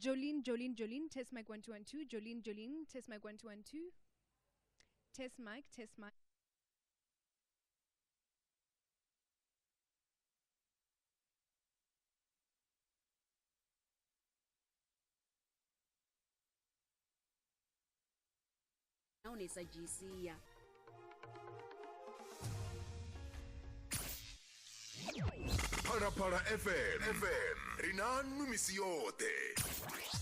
Jolene, test mic 1 2 1 2. Jolene, test mic 1 2 1 2. Test mic. unesajisiya Para FM rinanu misiyote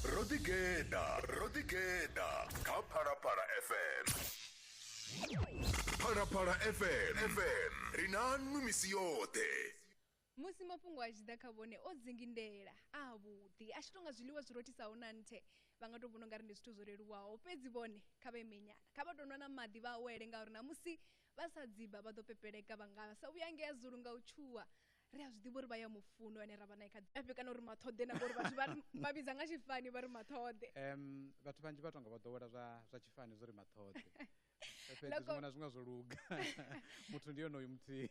Rodigeda ka para FM para FM rinanu misiyote musi mafhungo a tshi ḓa kha vhone o dzingindela avhuḓi a tshi tonga zwiḽiwa zwi rotisaho na nthe vha nga tou vhona ungari ndi zwithu zwo leluwaho fhedzi vhone kha vha imenyana kha vha tou nwa na maḓi vha awele ngauri na musi vha sa dziba vha ḓo pepeleka vha nga sa vhuya ngea zulu nga u tshuwa ri a zwi ḓivha uri vha ya mufuno ane ra vha nae kha ḓi kana uri mathode na ngori vhathu vha vhidza nga tshifani vha ri mathode vhathu vhanzhi vha tonga vha ḓowela zwa tshifani zwo ri mathode fhedzi zwiṅwe na zwiṅwe zwo luga muthu ndi yonoyu muthihi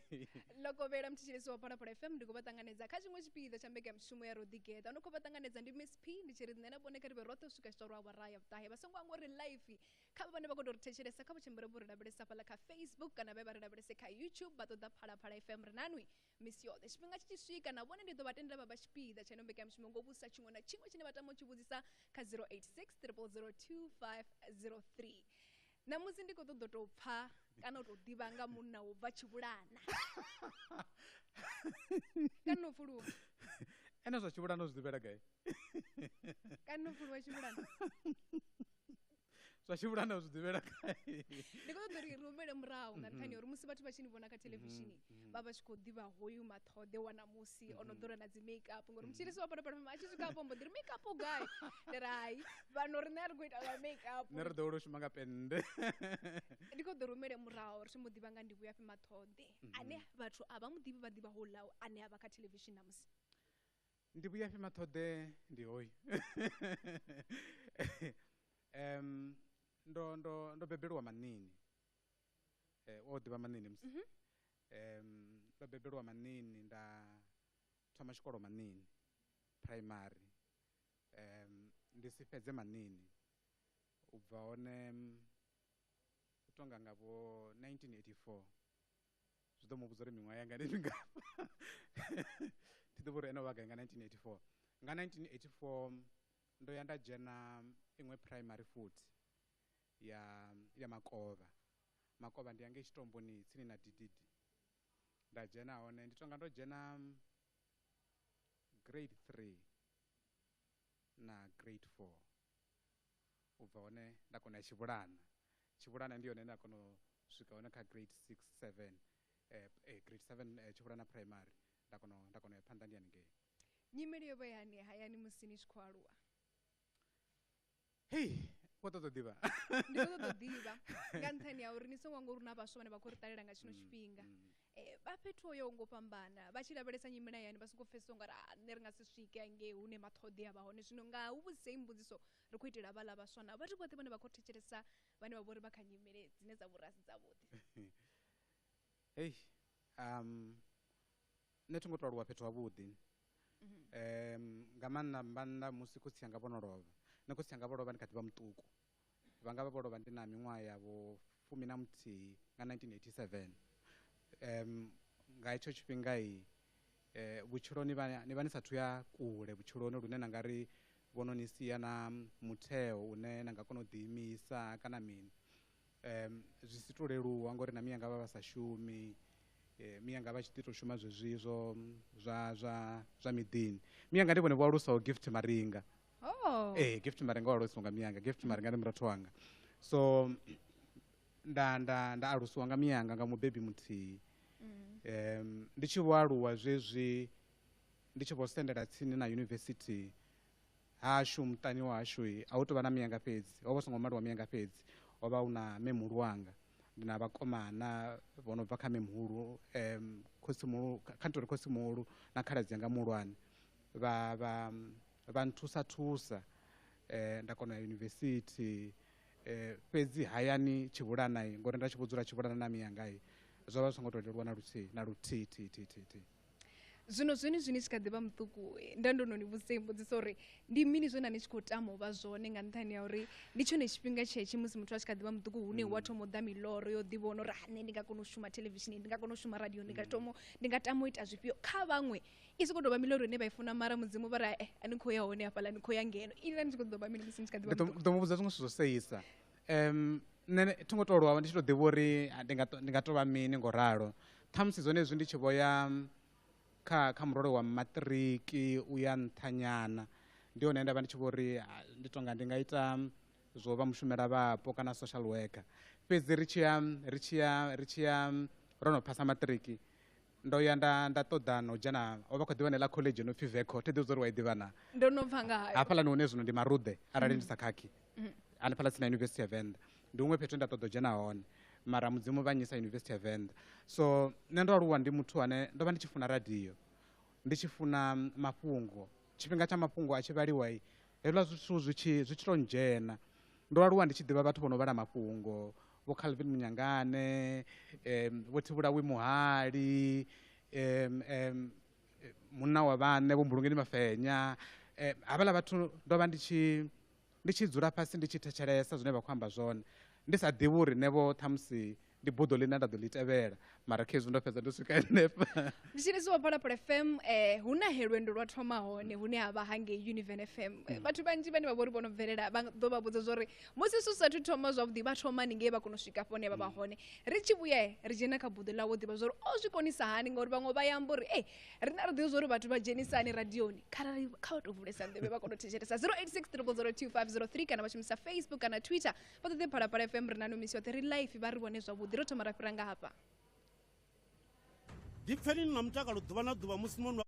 lokovhela mthetshelesi wa Phalaphala FM ndi khou vha ṱanganedza kha tshiṅwe tshipiḓa tsha mbekanyamushumo ya Rodigeda no khou vha ṱanganedza ndi Miss P ndi tshi ri nṋe na vhone kha ri vhe roṱhe u swika tshiṱoro awara ya vhuṱahe vha songo anga uri live kha vhane vha khou tou ri thetshelesa kha vhutshimbere vho ri lavhelesa fhaḽa kha Facebook kana vha ri lavhelese kha YouTube vha ṱoḓa Phalaphala FM ri nanwi Miss yoṱhe tshifhinga tshi tshi swika na vhone ndi ḓo vha tendela vha tshipiḓa tsha mbekanyamushumo ngo vhusa tshiṅwe na tshiṅwe tshine vha tama u tshi vhudzisa kha 086 000 2503 na musi ndi khou ṱoḓa tou pfha kana u tou ḓivha nga munna wo bva Tshivhulana kana u pfuluwa ene zwa Tshivhulana u zwi ḓivhela gai kana u pfuluwa Tshivhulana zwa Tshivhulana u zwi ḓivhela gai ndi khou ṱoḓa uri rumele murahu nga nṱhani uri musi vhathu vha tshi ni vhona kha televishini vha vha tshi khou ḓivha hoyu mathode wa namusi o no ḓura na dzi make-up ngori mutshilisi wa Phalaphala a tshi swika afho mbo ḓi ri make-up gai ndi ri hai vhano ri nṋe a ri khou ita nga make-up nṋe ri ḓowela u shuma nga pennde ndi khou ḓo rumele murahu ri tshi mu ḓivha nga Ndivhuyafhi Mathode ane vhathu a vha mu ḓivhi vha ḓivha houḽa ane a vha kha televishini namusi Ndivhuyafhi Mathode ndi hoyu ndo bebelwa Manini o ḓivha Manini musi ndo bebelwa Manini nda thoma tshikolo Manini primary ndi si fhedze Manini u bva hone u tonga nga vho 1984 zwi ḓo mu vhudza uri miṅwaha yanga ndi mingafha thi ḓivha uri ene o vha gai nga 1984 nga 1984 ndo ya nda dzhena iṅwe primary futhi ya Makovha ndi yange Tshitomboni tsini na Dididi nda dzhena hone ndi tonga ndo dzhena grade 3 na grade 4 u bva hone nda kona Tshivhulana ndi yone nda kona u swika hone kha grade 6 7 grade 7 Tshivhulana primary nda kona ya phanḓa ndi haningei nyimele yo vha yani hayani musi ni tshi khou aluwa hei wo ṱoḓa ḓivha ndi khou ṱoḓa ḓivha nga nṱhani ya uri ni songo nga uri na vhaswa vhane vha khou ri ṱalela nga tshino tshifhinga vha fhethu hoyo ngo fhambana vha tshi lavhelesa nyimele hayani vha songo pfhesesa ungari nṋe ri nga si swike hangei hune mathode a vha hone zwino nga hu vhudzisei mbudziso ri khou itela havhaḽa vhaswa na vhathu vhoṱhe vhane vha khou thetshelesa vhane vha vha uri vha kha nyimele dzine dza vhori a si dzavhuḓi hei nṋe thi ngo tou aluwa fhethu havhuḓi nga maanḓa musi khotsi yanga vho no lovha nṋe khotsi yanga vho lovha ndi kha ḓi vha muṱuku vhanga vha vho lovha ndi na miṅwaha yavho 11 nga 1987 nga hetsho tshifhinga vhutshiloni ni vha ni sathu ya kule vhutshiloni lune na nga ri vhono ni sia na mutheo une na nga kona u ḓiimisa kana mini zwi si to leluwa ngori na miyanga vha sa shumi miyanga vha tshi ḓi tou shuma zwezwizwo zwa miḓini miyanga ndi vhone vho alusaho Gift Maringa Gift Maringa o alusiwa nga miyanga Gift Maringa ndi murathu wanga so nda alusiwa nga miyanga nga mubebi muthihi ndi tshi vho aluwa zwezwi ndi tshi vho sendela tsini na university hashu muṱani wa hashu a hu tou vha na miyanga fhedzi ho vha songo maliwa miyanga fhedzi ho vha hu na memuhulu wanga ndi na vhakomana vho no bva kha memuhulu kha ntori khotsimuhulu na khaladzi yanga muhulwane vha nthusa nda kona ya university fhedzi hayani Tshivhulana ngori nda tshi vho dzula Tshivhulana na miyanga zwo vha zwi songo tou leluwa na luthihi zwino zwene zwine tshi kha ḓivha muṱuku nda ndo no ni vhudze mbudziso uri ndi mini zwone ani tshi khou tama u vha zwone nga nṱhani ya uri ndi tshone tshifhinga tshetshi musi muthu a tshi kha ḓivha muṱuku hune wa thoma u ḓa miḽoro yo ḓivhona uri nṋe ndi nga kona u shuma television ndi nga kona u shuma radio ndi nga tama u ita zwifhio kha vhaṅwe i sokou tou vha miḽoro ine vha i funa mara mudzimu vha ri ani khou ya hone hafhaḽa ni khou ya ngeno ini ni tshi khou ḓo vha mini musi ni tshi kha ḓivha muṱuku ḓo muvhudza zwiṅwe zwithu zwo seisa nṋe thi ngo tou lwa ndi tshi tou ḓivha uri ndi nga tou vha mini ngo ralo ṱhamusi zwone zwi ndi tshi vho ya kha murole wa maṱiriki u ya nṱhanyana ndi hone nda vha ndi tshi vho ri ndi tonga ndi nga ita zwo vha mushumela vhapo kana social worker fhedzi ri tshi ya ro no phasa maṱiriki ndo ya nda ṱoḓa na u dzhena o vha khou ḓivha neḽa college no pfi veko thi ḓivhi zwa uri wa i ḓivha na ndo no pfa nga hayo hafhaḽani hune zwino ndi maruḓe arali ndi sa khakhi hanefhaḽa tsini na University ya Venḓa ndi huṅwe fhethu nda ṱoḓa u dzhena hone mara mudzimu vha nyisa University ya Venḓa so nṋe ndo aluwa ndi muthu ane ndo vha ndi tshi funa radio ndi tshi funa mafhungo tshifhinga tsha mafhungo a tshi vhaliwa hezwiḽa zwithu zwi tshi tou ndzhena ndo aluwa ndi tshi ḓivha vhathu vho no vhala mafhungo vho Calvin Munyangane vho Thivhulawi Muvhali munna wa vhane vho Mbulungeni Mafenya havhaḽa vhathu ndo vha ndi tshi dzula fhasi ndi tshi thetshelesa zwine vha khou amba zwone ndi sa ḓivhi uri nevho ṱhamusi ndi buḓo ḽine nda ḓo ḽi tevhela mara khezwi ndo fhedza ndo swika henefha ndi tshi lisiwa Phalaphala FM hu na he lwendo lwa thoma hone hune ha vha hangei Univen FM vhathu vhanzhi vhane vha vho ri vho no bvelela vha ḓo vha vhudza zwa uri musi su sathu thoma zwavhuḓi vha thoma haningei vha kona u swika hafho hune vha vha hone ri tshi vhuya ri dzhena kha buḓo ḽawo ḓivha zwa uri o zwi konisa hani ngauri vhaṅwe vha ya amba uri rina ri ḓivha zwa uri vhathu vha dzhenisa hani radioni kha vha tou vulesa nḓevhe vha kona u thetshelesa 086 002 kana vha shumisa Facebook kana Twitter vha ṱoḓe Phalaphala FM ri na no misi yoṱhe ri live vha ri vhone zwavhuḓi ro thoma ra fhira nga hafha dipfeni na mutakalo ḓuvha na ḓuvha musi muṅwe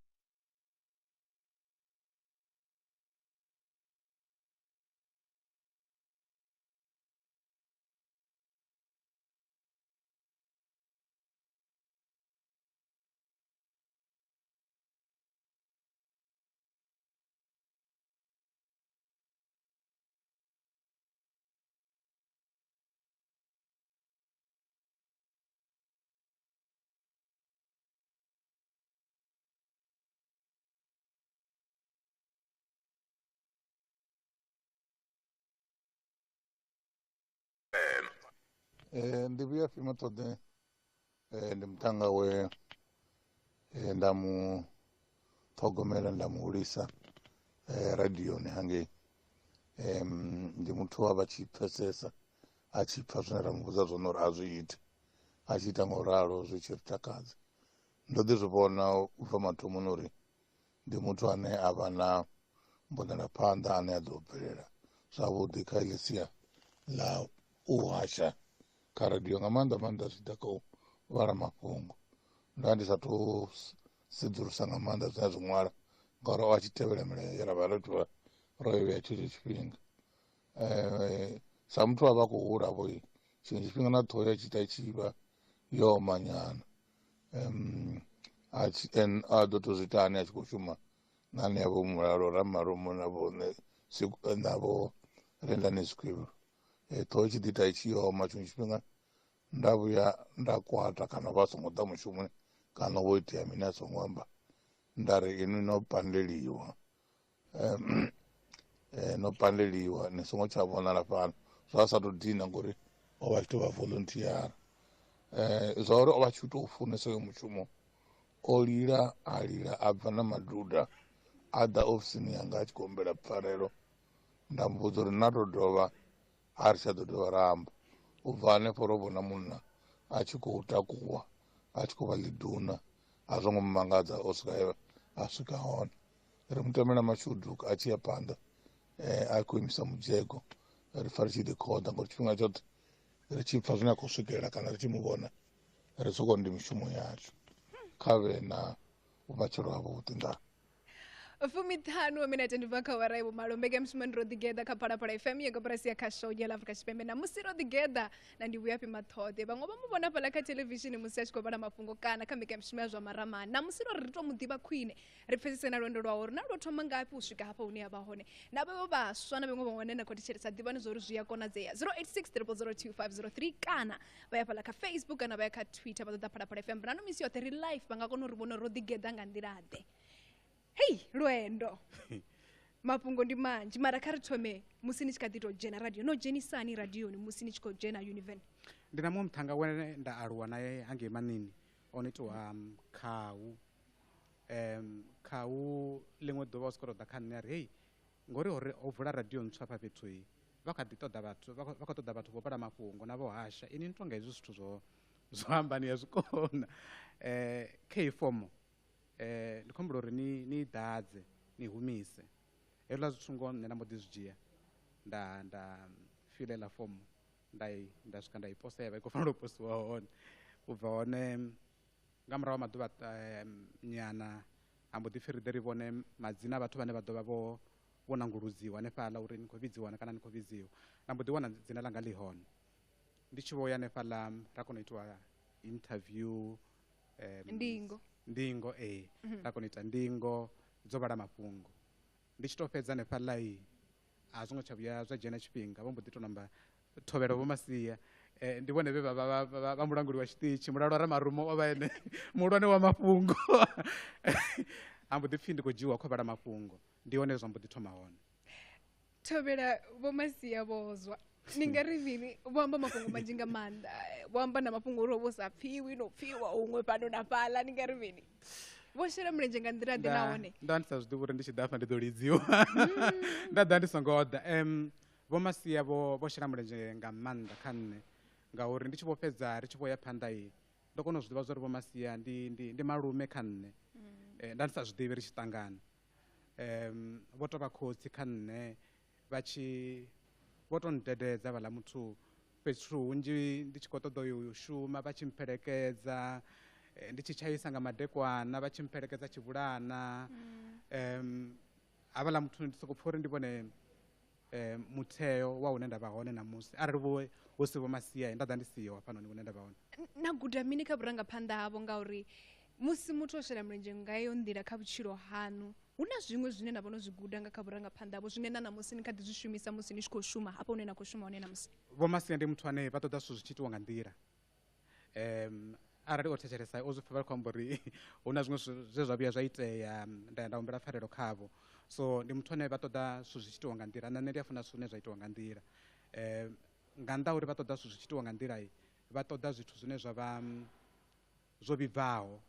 Ndivhuyafhi Mathode ndi muthannga we nda mu ṱhogomela nda mu hulisa radioni hangei ndi muthu wa vha tshi pfhesesa a tshi pfha zwine ra muvhudza zwone uri a zwi ite a tshi ita ngo ralo zwi tshi ri takadza ndo ḓi zwi vhona u bva mathomoni uri ndi muthu ane a vha na mbonelaphanḓa ane a ḓo bvelela zwavhuḓi kha iḽi sia ḽa u hasha kha radio nga maanḓa zwi ḓa kha u vhala mafhungo nda ndi sathu sedzulusa nga maanḓa zwine zwi ṅwala ngauri o a tshi tevhela milayo ra vha ro tou ro vhea tshetsho tshifhinga sa muthu a vha khou hula vho tshiṅwe tshifhinga na ṱhoho ya tshi ita tshi vha yo oma nyana a ḓo tou zwi ita ane a tshi khou shuma na aneyavho mulalo ramarumu navho Rendani Squib ṱhoho tshi ḓi ita i tshi oma tshiṅwe tshifhinga nda vhuya nda kwata kana vha songo ḓa mushumoni kana wo itea mini a songo amba nda ri ini no pandeliwa ni songo tsha vhonala fhano zwa sa tou dina ngori o vha tshi tou vha volunteer zwa uri o vha tshi tou funesa uyo mushumo o lila a bva na maduda a ḓa ofisini yanga a tshi khou humbela pfarelo nda muvhudza uri na tou dovha a ri tsha ḓo dovha ra amba u bva hanefho ro vhona munna a tshi khou takuwa a tshi khou vha ḽiduna a zwo ngo mmangadza a swika hone ri mutemela mashudu a tshi ya phanḓa a khou imisa mujego ri pfa ri tshi ḓikhoḓa ngori tshifhinga tshoṱhe ri tshi pfa zwine a khou swikelela kana ri tshi mu vhona ri sokou ndi mishumo yashu kha vhe na vhumatshelo havhuḓi ndaa Fumitano minute ndibva kha awara yevumalo mbekemushumo Rodigeda kha Phalaphala FM yego press ya kha show ya Afrika Tshipembe na musi Rodigeda na Ndivhuyafhi Mathode vhaṅwe vha muvhona phala kha television musi a tshi khou vhala mafhungo kana kha mbekemushumo ya zwa maramani na musi ri to muḓivha khwine ri pfesese na lwendo lwawe uri na lwo thoma ngafhi u swika hafha hune ya vha hone na vhavho vhaswa na vhaṅwe vhaṅwe na khou thetshelesa ḓivhani zwo ri zwi a konadzea 0860002503 kana vha ya phala kha Facebook kana vha ya kha Twitter vha ṱoḓa Phalaphala FM na no misi yoṱhe ri live vha nga kona uri vhona Rodigeda nga nḓila ḓe. Hey, lwendo. Mafhungo ndi manzhi mara kha ri thome musi ni tshi kha ḓi tou dzhena radio no dzhenisani radioni musi ni tshi khou dzhena Univen. Ndi na muthanga wene nda aluwa naye hange manini ono itiwa khawu khawu ḽiṅwe ḓuvha u sikoro ḓa kha nṋe ari hey ngori uri o vula radio ntswa fha fhethu iyi vha kha ḓi ṱoḓa vhathu vha khou ṱoḓa vhathu vho vhala mafhungo na vho hasha ini ni tonga hezwi zwithu zwo amba ni ya zwikona khe fomo ndi khombo uri ni ḓadze ni humise hezwiḽa zwithu ngo nṋe na mbo ḓi zwi dzhia nda filela fomo nda swika nda i posta ya vha i khou fanela u postiwa hone u bva hone nga murahu ha maḓuvha nyana ha mbo ḓi pfhi ri ḓe ri vhone madzina a vhathu vhane vha ḓo vha vho nanguludziwa hanefhaḽa uri ni khou vhidziwa kana ni khou vhidziwa nda mbo ḓi wana dzina ḽanga ḽi hone ndi tshi vho ya hanefhaḽa ra kona u itiwa interview ndingo ra kona u ita ndingo dzo vhala mafhungo ndi tshi tou fhedza hanefhaḽa a zwo ngo tsha vhuya zwa dzhena tshifhinga vho mbo ḓi tou namba thovhela vho masia ndi vhone vhe vha mulanguli wa tshiṱitshi mulalo ra marumo o vha ene muhulwane wa mafhungo a mbo ḓi pfhi ndi khou dzhiwa khou vhala mafhungo ndi hone zwa mbo ḓi thoma hone Thovhela vho masia vhozwa ni nga ri mini vho amba mafhungo manzhi nga maanḓa vho amba na mafhungo uri vho sa pfiwi no pfiwa huṅwe fhano na fhaḽa ni nga ri mini vho shela mulenzhe nga nḓila ḓe nahone nda ndi sa zwi ḓivhi uri ndi tshi ḓa afha ndi ḓo lidziwa nda ḓa ndi songo ḓa vho masia vho shela mulenzhe nga maanḓa kha nṋe ngauri ndi tshi vho fhedza ri tshi vho ya phanḓa ndo kona u zwi ḓivha zwa uri vho masia ndi malume kha nṋe nda ndi sa zwi ḓivhi ri tshi ṱangana vho tou vha khotsi kha nṋe vho tou ndededza vhaḽa muthu fhethu hunzhi ndi tshi khou ṱoḓa u shuma vha tshi mpfelekedza ndi tshi tshaisa nga madekwana vha tshi mpfelekedza tshivhulana havhaḽa muthu ndi sokou pfha uri ndi vhone mutheo wa hune nda vha hone namusi arali hu si vho masia nda ḓa ndi siho hafhanoni hune nda vha hone na guda mini kha vhurangaphanḓa havho ngauri musi muthu o shela mulenzhe ngayo nḓila kha vhutshilo hanu hu na zwiṅwe zwine na vha no zwi guda nga kha vhurangaphanḓa havho zwine na musi ni kha ḓi zwi shumisa musi ni tshi khou shuma hafha hune na khou shuma hone namusi vho masia ndi muthu ane vha ṱoḓa zwithu zwi tshi itiwa nga nḓila arali o thetshelesa o zwi pfha vha khou amba uri hu na zwiṅwe zwe zwa vhuya zwa itea nda humbela pfarelo khavho so ndi muthu ane vha ṱoḓa zwithu zwi tshi itiwa nga nḓila na nṋe ndi a funa zwithu zwine zwa itiwa nga nḓila nga nnḓa uri vha ṱoḓa zwithu zwi tshi itiwa nga nḓila vha ṱoḓa zwithu zwine zwa vha zwo vhibvaho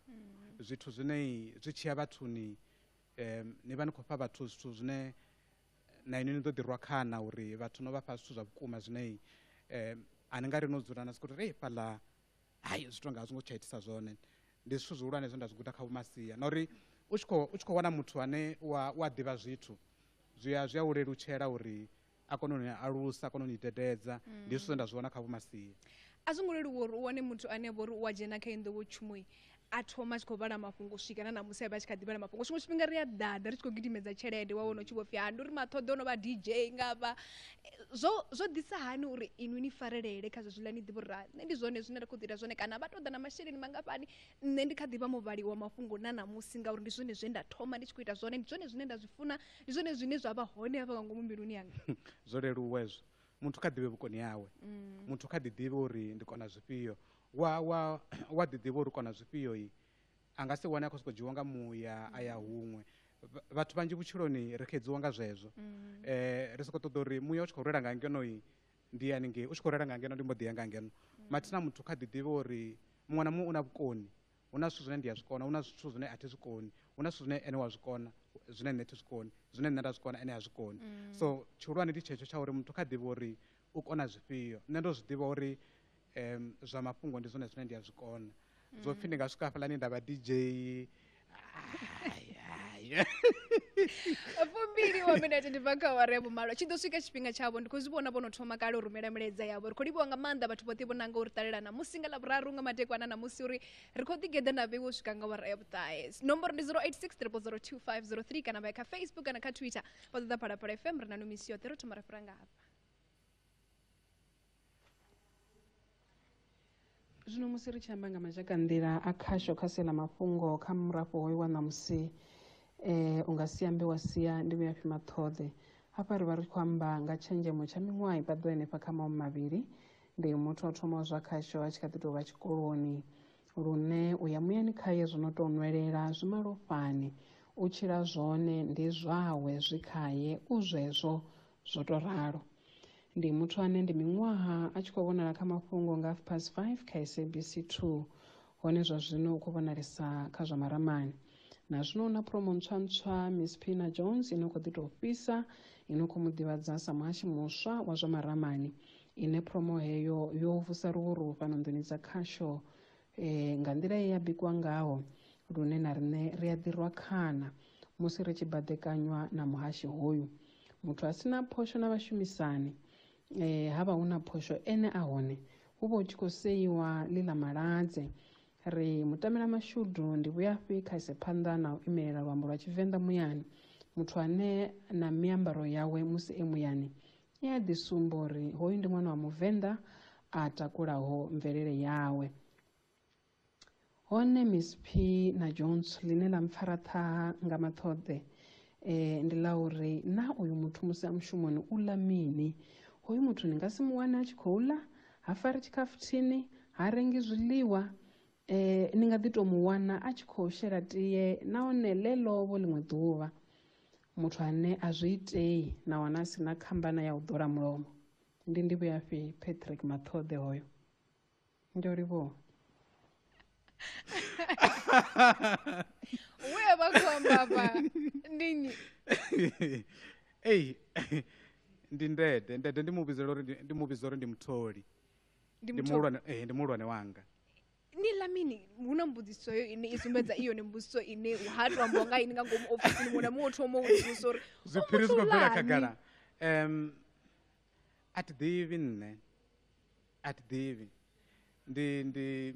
zwithu zwine zwi tshiya vhathuni ni vha ni khou fha vhathu zwithu zwine na ini ni ḓo ḓi rwa khana uri vhathu no vha fha zwithu zwa vhukuma zwine a ni nga ri no dzula na sokou uri fhaḽa hayi zwithu nga a zwi ngo tsha itisa zwone ndi zwithu zwihulwane zwe nda zwi guda kha vho masia na uri u tshi khou wana muthu ane wa ḓivha zwithu zwi a u lelutshela uri a kone u ni alusa a kone u ni dededza ndi zwithu zwe nda zwi wana kha vho masia a zwo ngo leluwa uri u wane muthu ane vho ri u a dzhena kha nḓowetshumo a thoma a tshi khou vhala mafhungo u swikana na musi a vha a tshi kha ḓi vhala mafhungo tshiṅwe tshifhinga ri a ḓaḓa ri tshi khou gidimedza tshelede wa wana u tshi vho pfhi ndi uri Mathode o no vha DJ ngavha zwo ḓisa hani uri inwi ni farelele kha zwezwiḽa ni ḓivha uri nṋe ndi zwone zwine ra khou ḓi ita zwone kana vha tou ḓa na masheleni mangafhani nṋe ndi kha ḓi vha muvhali wa mafhungo na namusi ngauri ndi zwone zwe nda thoma ndi tshi khou ita zwone ndi zwone zwine nda zwi funa ndi zwone zwine zwa vha hone hafha nga ngomu mbiluni yanga zwo leluwa hezwo muthu kha ḓivhe vhukoni hawe muthu kha ḓi ḓivhe uri ndi kona zwifhio wa ḓi ḓivha uri kona zwifhio a nga si wane a khou sokou dzhiwa nga muya a ya huṅwe vhathu vhanzhi vhutshiloni ri khedziwa nga zwezwo ri sokou ṱoḓa uri muya u tshi khou rwela nga ngeno ndi ya haningei u tshi khou rwela nga ngeno ndi mbo ḓi ya nga ngeno mathina muthu kha ḓi ḓivha uri muṅwe na muṅwe u na vhukoni hu na zwithu zwine ndi a zwikona hu na zwithu zwine a thi zwikoni hu na zwithu zwine ene wa zwikona zwine nṋe thi zwikoni zwine nṋe nda zwikona ene a zwikoni so tshihulwane ndi tshetsho tsha uri muthu kha ḓivha uri u kona zwifhio nṋe ndo zwi ḓivha uri zwa mafhungo ndi zwone zwine ndi a zwikona zwo pfhi ndi nga swika hafhaḽani nda vha DJ fumbili wa minete ndibva kha awara ya vhumalo tshi ḓo swika tshifhinga tshavho ndi khou zwi vhona vho no thoma kale u rumela milaedza yavho ri khou livhuwa nga maanḓa vhathu vhoṱhe vho nanga uri ṱalela na musi nga ḽavhuraru nga madekwana na musi uri ri khou ḓigeḓa na vheiwe u swika nga awara ya vhuṱahe nomboro ndi 086 kana vha ya kha Facebook kana kha Twitter vha ṱoḓa Phalaphala FM ri na nomisi yoṱhe ro thoma ra fhira nga hafha. Zwino musi ri tshi amba nga madzhaka nḓila a khasho kha sia ḽa mafhungo kha murafho hoyu wa ṋamusi u nga si ambe wa sia Ndivhuyafhi Mathode hafha ri vha ri khou amba nga tshenzhemo tsha miṅwaha i paḓaho henefha kha maṅwe 2 ndi muthu o thoma zwa khasho a tshi kha ḓi tou vha tshikoloni lune u ya muyani khaye zwi no tou nwelela zwi malofhani u tshila zwone ndi zwawe zwi khaye u zwezwo zwo tou ralo. Ndi muthu ane ndi miṅwaha a tshi khou vhonala kha mafhungo nga 5 kha SABC2 hone zwa zwino u khou vhonalesa kha zwa maramani na zwino na promo ntswa Miss Pina Jones ino khou ḓi tou fhisa ino khou mu ḓivhadza sa muhashi muswa wa zwa maramani ine promo heyo yo vusa ruvhuru fhano nḓuni dza khasho nga nḓila ye ya bikwa ngaho lune na riṋe ri a ḓirwa khana musi ri tshi badekanywa na muhashi hoyu muthu a sina phosho na vhashumisani havha hu na phosho ene a hone hu vha hu tshi khou seiwa ḽiḽa maladze ri mutamela mashudu Ndivhuyafhi kha ise phanḓa na u imelela luambo lwa Tshivenda muyani muthu ane na miambaro yawe musi e muyani i a ḓi sumba uri hoyu ndi ṅwana wa Muvenda a takulaho mvelele yawe. Hone Miss P na Jones line ḽa mpfara ṱhaha nga Mathode ndi ḽa uri na uyu muthu musi a mushumoni u ḽa mini hoyu muthu ni nga si mu wane a tshi khou ḽa ha fari tshikhafuthini ha rengi zwiḽiwa ni nga ḓi tou mu wana a tshi khou shela tie nahone ḽeḽovho ḽiṅwe ḓuvha muthu ane a zwi itei na wana a si na khambana ya u ḓola mulomo ndi Ndivhuyafhi Patrick Mathode hoyo ndi o livhuwa. Uya vha khou amba hafha ndini ndi ndede ndi muvhizela uri ndi mutholi ndi muhulwane wanga. ni ḽa mini hu na mbudziso yo ine i sumbedza iyo ni mbudziso ine ha tou ambiwa nga ini nga ngomu ofisini muṅwe na muṅwe thoma u vhudzisa uri zwiphiri zwi khou bvela khagala a thi ḓivhi nne a thi ḓivhi ndi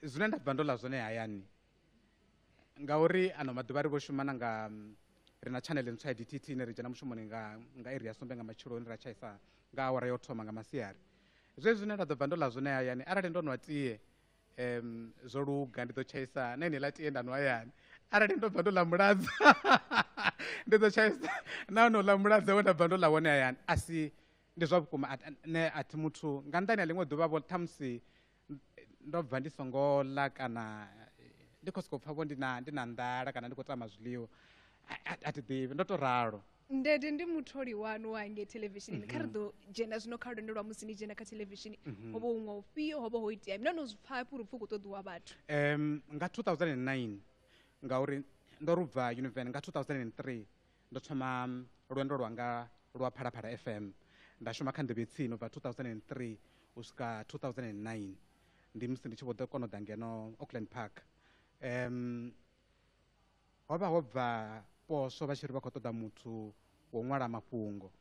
zwine nda bva ndo ḽa zwone hayani ngauri ano maḓuvha ri vho shumana nga ri na channel ntswa ya DTT ine ri dzhena mushumoni nga iri ya sumbe nga matshiloni ra tshaisa nga awara yo thoma nga masiari zwezwi zwine nda ḓo bva ndo ḽa zwone hayani arali ndo nwa tie zwo luga ndi ḓo tshaisa na ine ḽa tie nda nwa hayani arali ndo bva ndo ḽa muladza ndi ḓo tshaisa na no ḽa muladza we nda bva ndo ḽa wone hayani asi ndi zwa vhukuma ne a thi muthu nga nḓani a ḽiṅwe ḓuvha vho ṱhamusi ndo bva ndi songo ḽa kana ndi khou sokou pfha vho ndi na nḓala kana ndi khou tama zwiḽiwa a thi ḓivhi ndo tou ralo. Ndede ndi mutholi wanu wange televisionini kha ri ḓo dzhena zwino kha lwendo lwa musi ni dzhena kha televishini ho vha huṅwe ufhio ho vha ho itea mina no zwi pfha hafhi uri pfhi u khou ṱoḓiwa vhathu nga 2009 ngauri ndo ri bva Univen nga 2003 ndo thoma lwendo lwanga lwa Phalaphala FM nda shuma kha Ndivhuyafhi bva 2003 u swika 2009 ndi musi ndi tshi vho ḓo kona u ḓa ngeno Auckland Park ho vha ho bva poswo vha tshi ri vha khou ṱoḓa muthu wo ṅwala mafhungo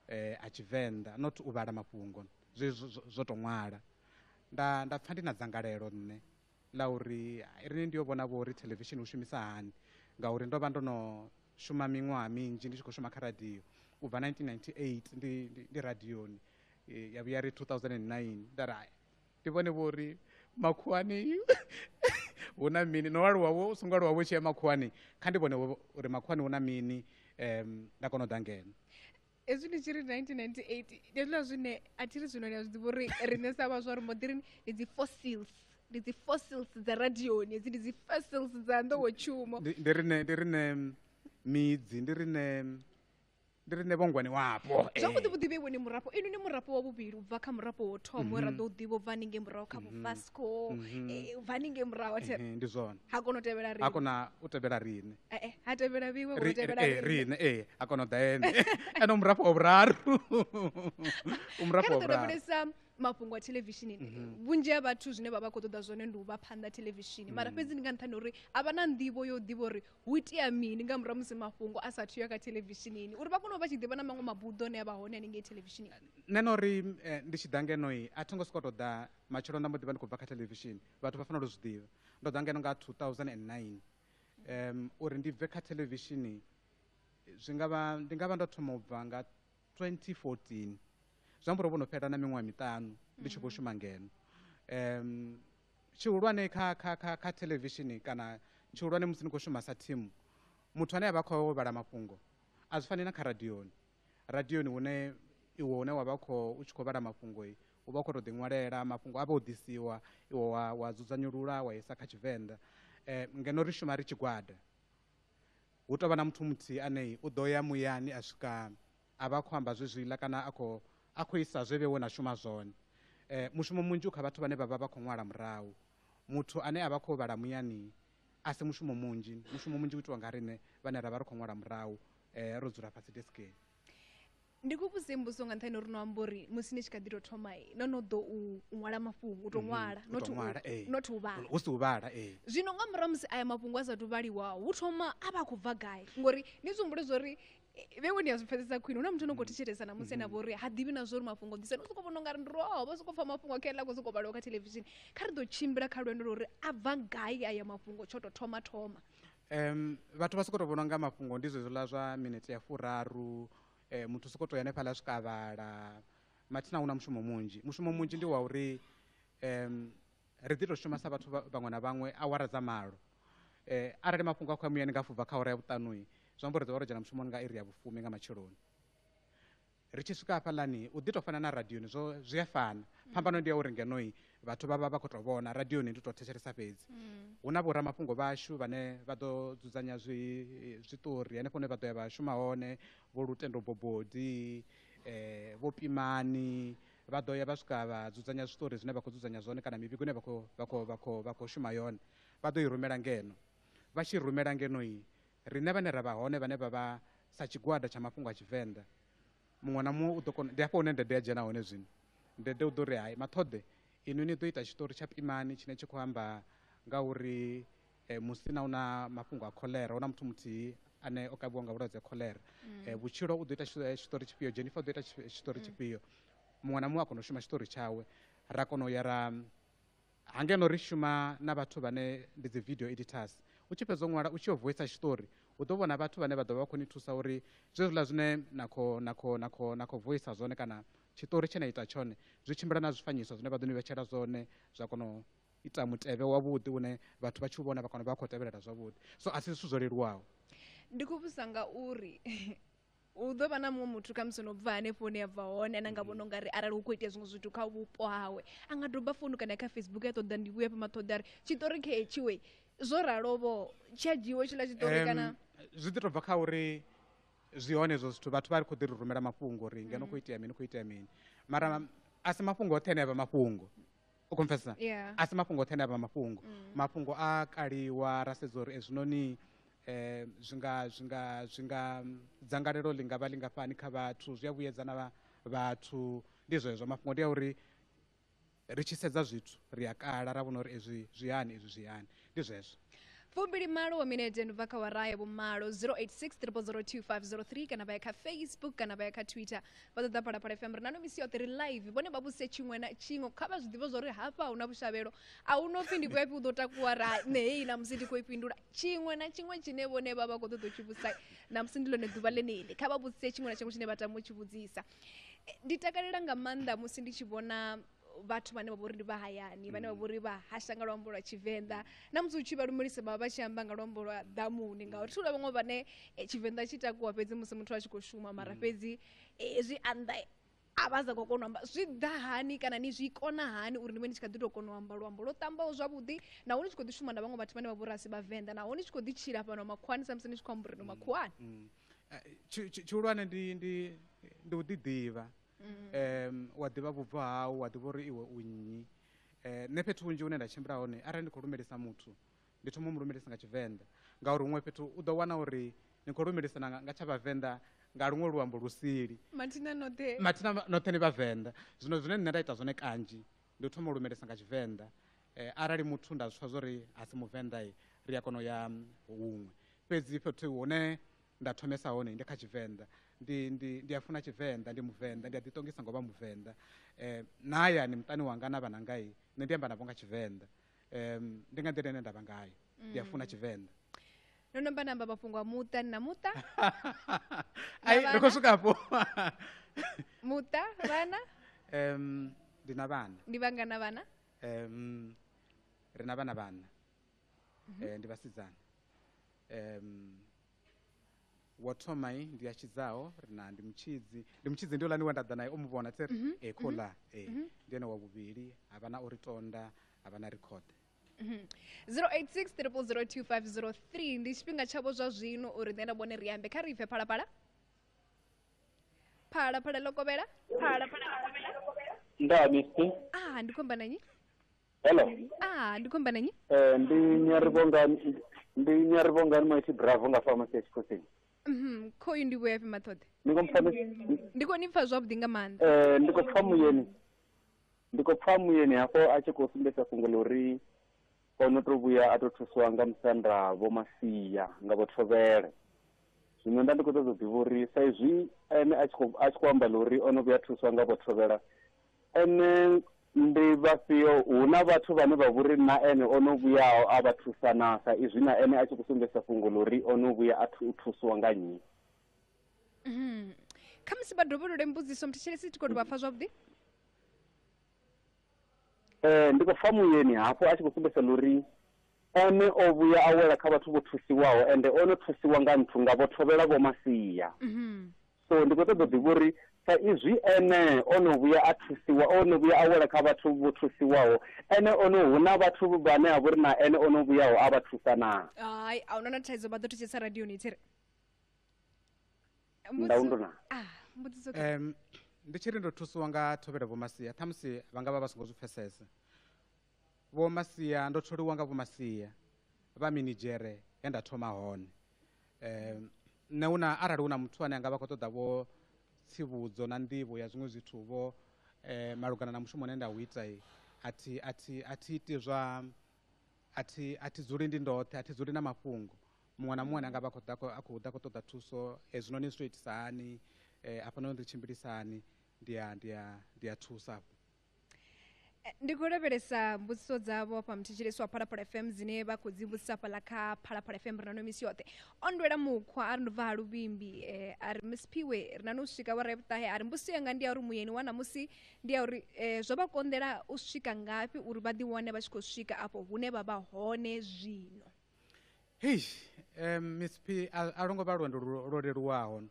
a Tshivenda not u vhala mafhungo zwo tou ṅwala nda pfha ndi na dzangalelo nne ḽa uri ri ndi yo vhona vho uri televishini u shumisa hani ngauri ndo vha ndo no shuma miṅwaha minzhi ndi tshi khou shuma kha radio u bva 1998 ndi radioni ya vhuya ri 2009 ndara ndi vhone vho uri makhuwani hu na mini no aluwawo u songo aluwawo tshi ya makhuwani kha ndi vhone uri makhuwani hu na mini nda kona u ḓa ngeno ezwi ndi tshi ri 1998 ndi hezwiḽa zwine a thi ri zwino ni a zwi ḓivha uri riṋe sa vhaswa ri mbo ḓi ri ndi dzi fossils dza radioni hedzi ndi dzi fossils dza nḓowetshumo ndi rine midzi ndi rine vhongwani wapo zwavhuḓi vhuḓi vheiwe ni murapo inu ni murapo wa vhuvhili u bva kha murapo wo thoma we ra ḓo u ḓivha u bva haningei muraho kha vhofasco u bva haningei muraho ndi zwone ha kona u tevhela ha kona u tevhela rine ha tevhela vheiwe wo tevhela rine ha kona u ḓa ene ene umurapo wa vhuraru umurapo wa vhuraru lavhelesa mafhungo a televisionini vhunzhi ha vhathu zwine vha vha khou ṱoḓa zwone ndi u vha phanḓa televishini mara fhedzi ndi nga nṱhani uri a vha na nḓivho yo ḓivha uri hu itea mini nga murahu musi mafhungo a sathu ya kha televishinini uri vha kone u vha tshi ḓivha na maṅwe mabuḓo ane a vha hone haningei televishinini. nṋe no uri ndi tshi ḓa ngeno a thongo sokou tou ḓa matshelo nda mbo ḓivha ndi khou bva kha televishini vhathu vha fanela u zwi ḓivha ndo ḓa ngeno nga 2009 uri ndi bve kha televishini ndi nga vha ndo thoma u bva nga 2014 zwi amba uri vho no fhela na miṅwaha miṱanu ndi tshi khou shuma ngeno. Tshihulwane kha televishini kana tshihulwane musi ni khou shuma sa thimu muthu ane a vha khou vhala mafhungo a zwi fani na kha radioni hune iwe hune wa vha u tshi khou vhala mafhungo u vha u khou tou ḓiṅwalela mafhungo a vha o ḓisiwa iwe wa dzudzanyulula wa isa kha tshivenḓa. Ngeno ri shuma ri tshigwada hu tou vha na muthu muthihi ane u ḓo ya muyani a swika a vha khou amba zwezwiḽa kana a khou isa zwe vhewe na shuma zwone. Mushumo munzhi u kha vhathu vhane vha vha khou ṅwala murahu muthu ane a vha khou vhala muyani a si mushumo munzhi u itiwa nga riṋe vhane ra vha ri khou ṅwala murahu ro dzula fhasi deskeni. Ndi khou vhudzisa mbudziso nga nṱhani uri no amba uri musi ni tshi kha ḓi tou thoma no no ḓo u ṅwala mafhungo u tou ṅwala not u vhala hu si u vhala zwino nga murahu musi aya mafhungo a sathu vhaliwa hu thoma a vha khou bva gai ngori ni zwi humbule zwo ri vhewe ni a zwi pfesesa khwine hu na muthu ano khou thetshelesa na musi ane a vha uri ha ḓivhi na zwo uri mafhungo ḓisani u sokou vhona u nga ri ndi vha sokou pfa mafhungo a khaeḽa khou sokou vhaliwa kha televishini kha ri ḓo tshimbila kha lwendo lwa uri a bva gai aya mafhungo tsho tou thoma. Vhathu vha sokou tou vhona nga mafhungo ndi zwezwiḽa zwa minete ya 4 muthu sokou tou ya hanefhaḽa swika a vhala mathina hu na mushumo munzhi ndi wa uri ri ḓi tou shuma sa vhathu vhaṅwe na vhaṅwe awara dza malo arali mafhungo a khou ya muyani nga fubva kha hora ya vhuṱanu zwi amba uri ḓo vha ro dzhena mushumoni nga iri ya vhufumi nga matsheloni. Ri tshi swika hafhaḽani u ḓi tou fana na radioni zwi a fana phambano ndi ya uri ngeno vhathu vha vha khou tou vhona radioni ndi tou thetshelesa fhedzi. Hu na vhoramafhungo vhashu vhane vha ḓo dzudzanya zwiṱori hanefho hune vha ḓo ya vha shuma hone vho Lutendo Bobodi vho Pimani vha ḓo ya vha swika vha dzudzanya zwiṱori zwine vha khou dzudzanya zwone kana mivhigo ine vha khou shuma yone vha ḓo i rumela ngeno vha tshi rumela ngeno riṋe vhane ra vha hone vhane vha vha sa tshigwada tsha mafhungo a Tshivenḓa muṅwe na muṅwe u ḓo kona ndi hafho hune ndede ya dzhena hone zwino ndede u ḓo ri hai Mathode inu ni ḓo ita tshiṱori tsha Pimani tshine tshi khou amba nga uri musina una mafhungo a kholera hu na muthu muthihi ane o kavhiwa nga vhulwadze ha kholera vhutshilo u ḓo ita tshiṱori tshifhio Jennifer u ḓo ita tshiṱori tshifhio muṅwe na muṅwe a kona u shuma tshiṱori tshawe ra kona u ya hangeno ri shuma na vhathu vhane ndi dzi video editors u tshi fhedza u ṅwala u tshi yo voisa tshiṱori u ḓo vhona vhathu vhane vha ḓo vha khou ni thusa uri zwezwiḽa zwine na khou voisa zwone kana tshiṱori tshe na ita tshone zwi tshimbila na zwifanyiso zwine vha ḓo ni vhetshela zwone zwa kona u ita mutevhe wavhuḓi une vhathu vha tshi u vhona vha kona vha khou tevhelela zwavhuḓi so a si zwithu zwo leluwaho. Ndi khou vhudzisa nga uri u ḓo vha na muṅwe muthu kha musi no bva hanefho hune ya bva hone ane a nga vhona u nga ri arali hu khou itea zwiṅwe zwithu kha vhupo hawe a nga doba founu kana kha Facebook ya ṱoḓa Ndivhuyafhi Mathode ari tshiṱori khetshi zwo ralovho tshi a dzhiiwe tshiḽa tshiṱori kana zwi ḓi tou bva kha uri zwi hone ezwo zwithu vhathu vha ri khou ḓi ri rumela mafhungo uri ngeno khou itea mini mara a si mafhungo oṱhe ane a vha mafhungo u khou mpfesesa a si mafhungo oṱhe ane a vha mafhungo a kaliwa ra sedza uri ezwinoni zwi nga dzangalelo ḽi nga vha ḽingafhani kha vhathu zwi a vhuyedza na vhathu ndi zwezwo mafhungo ndi a uri ri tshi sedza zwithu ri a kala ra vhona uri ezwi zwi hani ndi zwezwo. 2 wa minete ndi bva kha wara ya vhumalo 086 kana vha ya kha Facebook kana vha ya kha Twitter vha ṱoḓa Phalaphala FM ri na no misi yoṱhe ri live vhone vha vhuse tshiṅwe na tshiṅwe kha vha zwi ḓivhe zwa uri hafha hu na vhushavhelo a hu no pfhi Ndivhuyafhi u ḓo takuwa ra nei na musi ndi khou i fhindula tshiṅwe na tshiṅwe tshine vhone vha vha khou ṱoḓa u tshi vhusa na musi ndi ḽone ḓuvha ḽeneḽi kha vha vhuse tshiṅwe na tshiṅwe tshine vha tama u tshi vhudzisa. Ndi takalela nga maanḓa musi ndi tshi vhona vhathu vhane vha vha uri ndi vha hayani vhane vha vha uri vha hasha nga luambo lwa Tshivenḓa na musi u tshi vha lumelisa vha vha tshi amba nga luambo lwa ḓamuni ngauri thula vhaṅwe vhane Tshivenḓa tshi takuwa fhedzi musi muthu a tshi khou shuma mara fhedzi zwi anḓa a vha sa khou kona u amba zwi ḓa hani kana ni zwi kona hani uri ni vhe ni tshi kha ḓi tou kona u amba luambo lwo ṱambaho zwavhuḓi naho ni tshi khou ḓi shuma na vhaṅwe vhathu vhane vha vha uri a si Vhavenḓa naho ni tshi khou ḓi tshila fhano makhuwani sa musi ni tshi khou amba uri no makhuwani. Tshihulwane ndi u ḓiḓivha wa ḓivha vhubvo hau wa ḓivha uri iwe u nnyi nṋe fhethu hunzhi hune nda tshimbila hone arali ndi khou lumelisa muthu ndi thoma u mu lumelisa nga Tshivenḓa ngauri huṅwe fhethu u ḓo wana uri ni khou lumelisana nga tsha Vhavenḓa nga luṅwe luambo lusili mathina noṱhe ni vhavenḓa zwino zwine nṋe nda ita zwone kanzhi ndi u thoma u lumelesa nga Tshivenḓa arali muthu nda zwi pfha zwori a si muvenḓa ri a kona u ya huṅwe fhedzi fhethu hune nda thomesa hone ndi kha Tshivenḓa ndi a funa Tshivenḓa ndi muvenḓa ndi a ḓiṱongisa ngo vha muvenḓa na hayani muṱani wanga na vhana ngai nṋe ndi amba navho nga Tshivenḓa ndi nga nḓila ine nda vha ngayo ndi a funa Tshivenḓa no no namba mafhungo a muṱa na muṱa ai ri khou swika afho muṱa vhana ndi na vhana ndi vhangana vhana ri na vhana vhana ndi vhasidzana wo thomai ndi ya Tshidzaho ndi mutshidzi ndi ulani wenda ḓa naye o mu vhona tseri khola ndi ene wa vhuvhili ha vha na uri tonda ha vha na record 086 0002503 ndi tshifhinga tshavho zwa zwino uri nṋe na vhone ri ambe kha ri pfe phalaphala ḽo kovhela nda misti ndi khomba nanyi hello ndi khomba nanyi ndi nyarivonga maiti bravo nga pharmacy ya Tshikosini khoyu Ndivhuyafhi Mathode ndi khou ni pfa zwavhuḓi nga maanḓa ndi khou pfa muyeni hafho a tshi khou sumbedza fhungo ḽa uri ono to vhuya a to thusiwa nga musanda Vho Masia nga Vho Thovhele zwino nda ndi khou ṱoḓa u ḓivha uri sa izwi ene a tshi khou amba ḽa uri ono vhuya thusiwa nga Vho Thovhela ene ndi vhafhio hu na vhathu vhane vha vhori na ene ono vhuyaho a vha thusana sa izwi na ene a tshi khou sumbedza fhungo ḽa uri ono vhuya a thusiwa nga nnyi kha musi vha dovholole mbudziso mthetshelesi ti khou vha pfa zwavhuḓi ndi khou pfa muyeni hafho a tshi khou sumbedza ḽa uri ene o vhuya a wela kha vhathu vho thusiwaho ende ono thusiwa nga nthu nga Vho Thovhela Vho Masia so ndi khou ṱoḓa u ḓivha uri sa izwi ene ono vhuya a thusiwa ono vhuya a wela kha vhathu vho thusiwaho ene hu na vhathu vhane a vhori na ene ono vhuyaho a vha thusa na ai a huna na thaidzo vha ḓo thetshelesa radioni tsire ndaundona mbudziso ndi tshiri ndo thusiwa nga Thovhele Vho Masia ṱhamusi vha nga vha songo zwi pfesesa Vho Masia ndo tholiwa nga Vho Masia vha minidzhere he nda thoma hone nṋe arali hu na muthu ane anga vha khou ṱoḓa vho tsivhudzo na nḓivho ya zwiṅwe zwithu vho malugana na mushumo une nda u ita athi iti zwa athi dzuli ndi ndoṱhe athi dzuli na mafhungo muṅwe na muṅwe ane anga vha a khou ṱoḓa thuso zwino ni zwi to itisa hani afhanoni ri tshimbilisa hani ndi a thusa afho ndi khou lavhelesa mbudziso dzavho afha mthetshelesi wa Phalaphala FM dzine vha khou dzi vhudzisa fhaḽa kha Phalaphala FM ri na misi yoṱhe o ndwela mukhwa a ri ndo bva ha luvhimbi a ri Miss Phiwe ri na no swika wa ravhutahe a ri mbudziso yanga ndi ya uri muyeni wa namusi ndi ya uri zwo vha konḓela u swika ngafhi uri vha ḓiwane vha tshi khou swika afho hune vha vha hone zwino hei Miss P a longo vha lwendo lwo leluwaho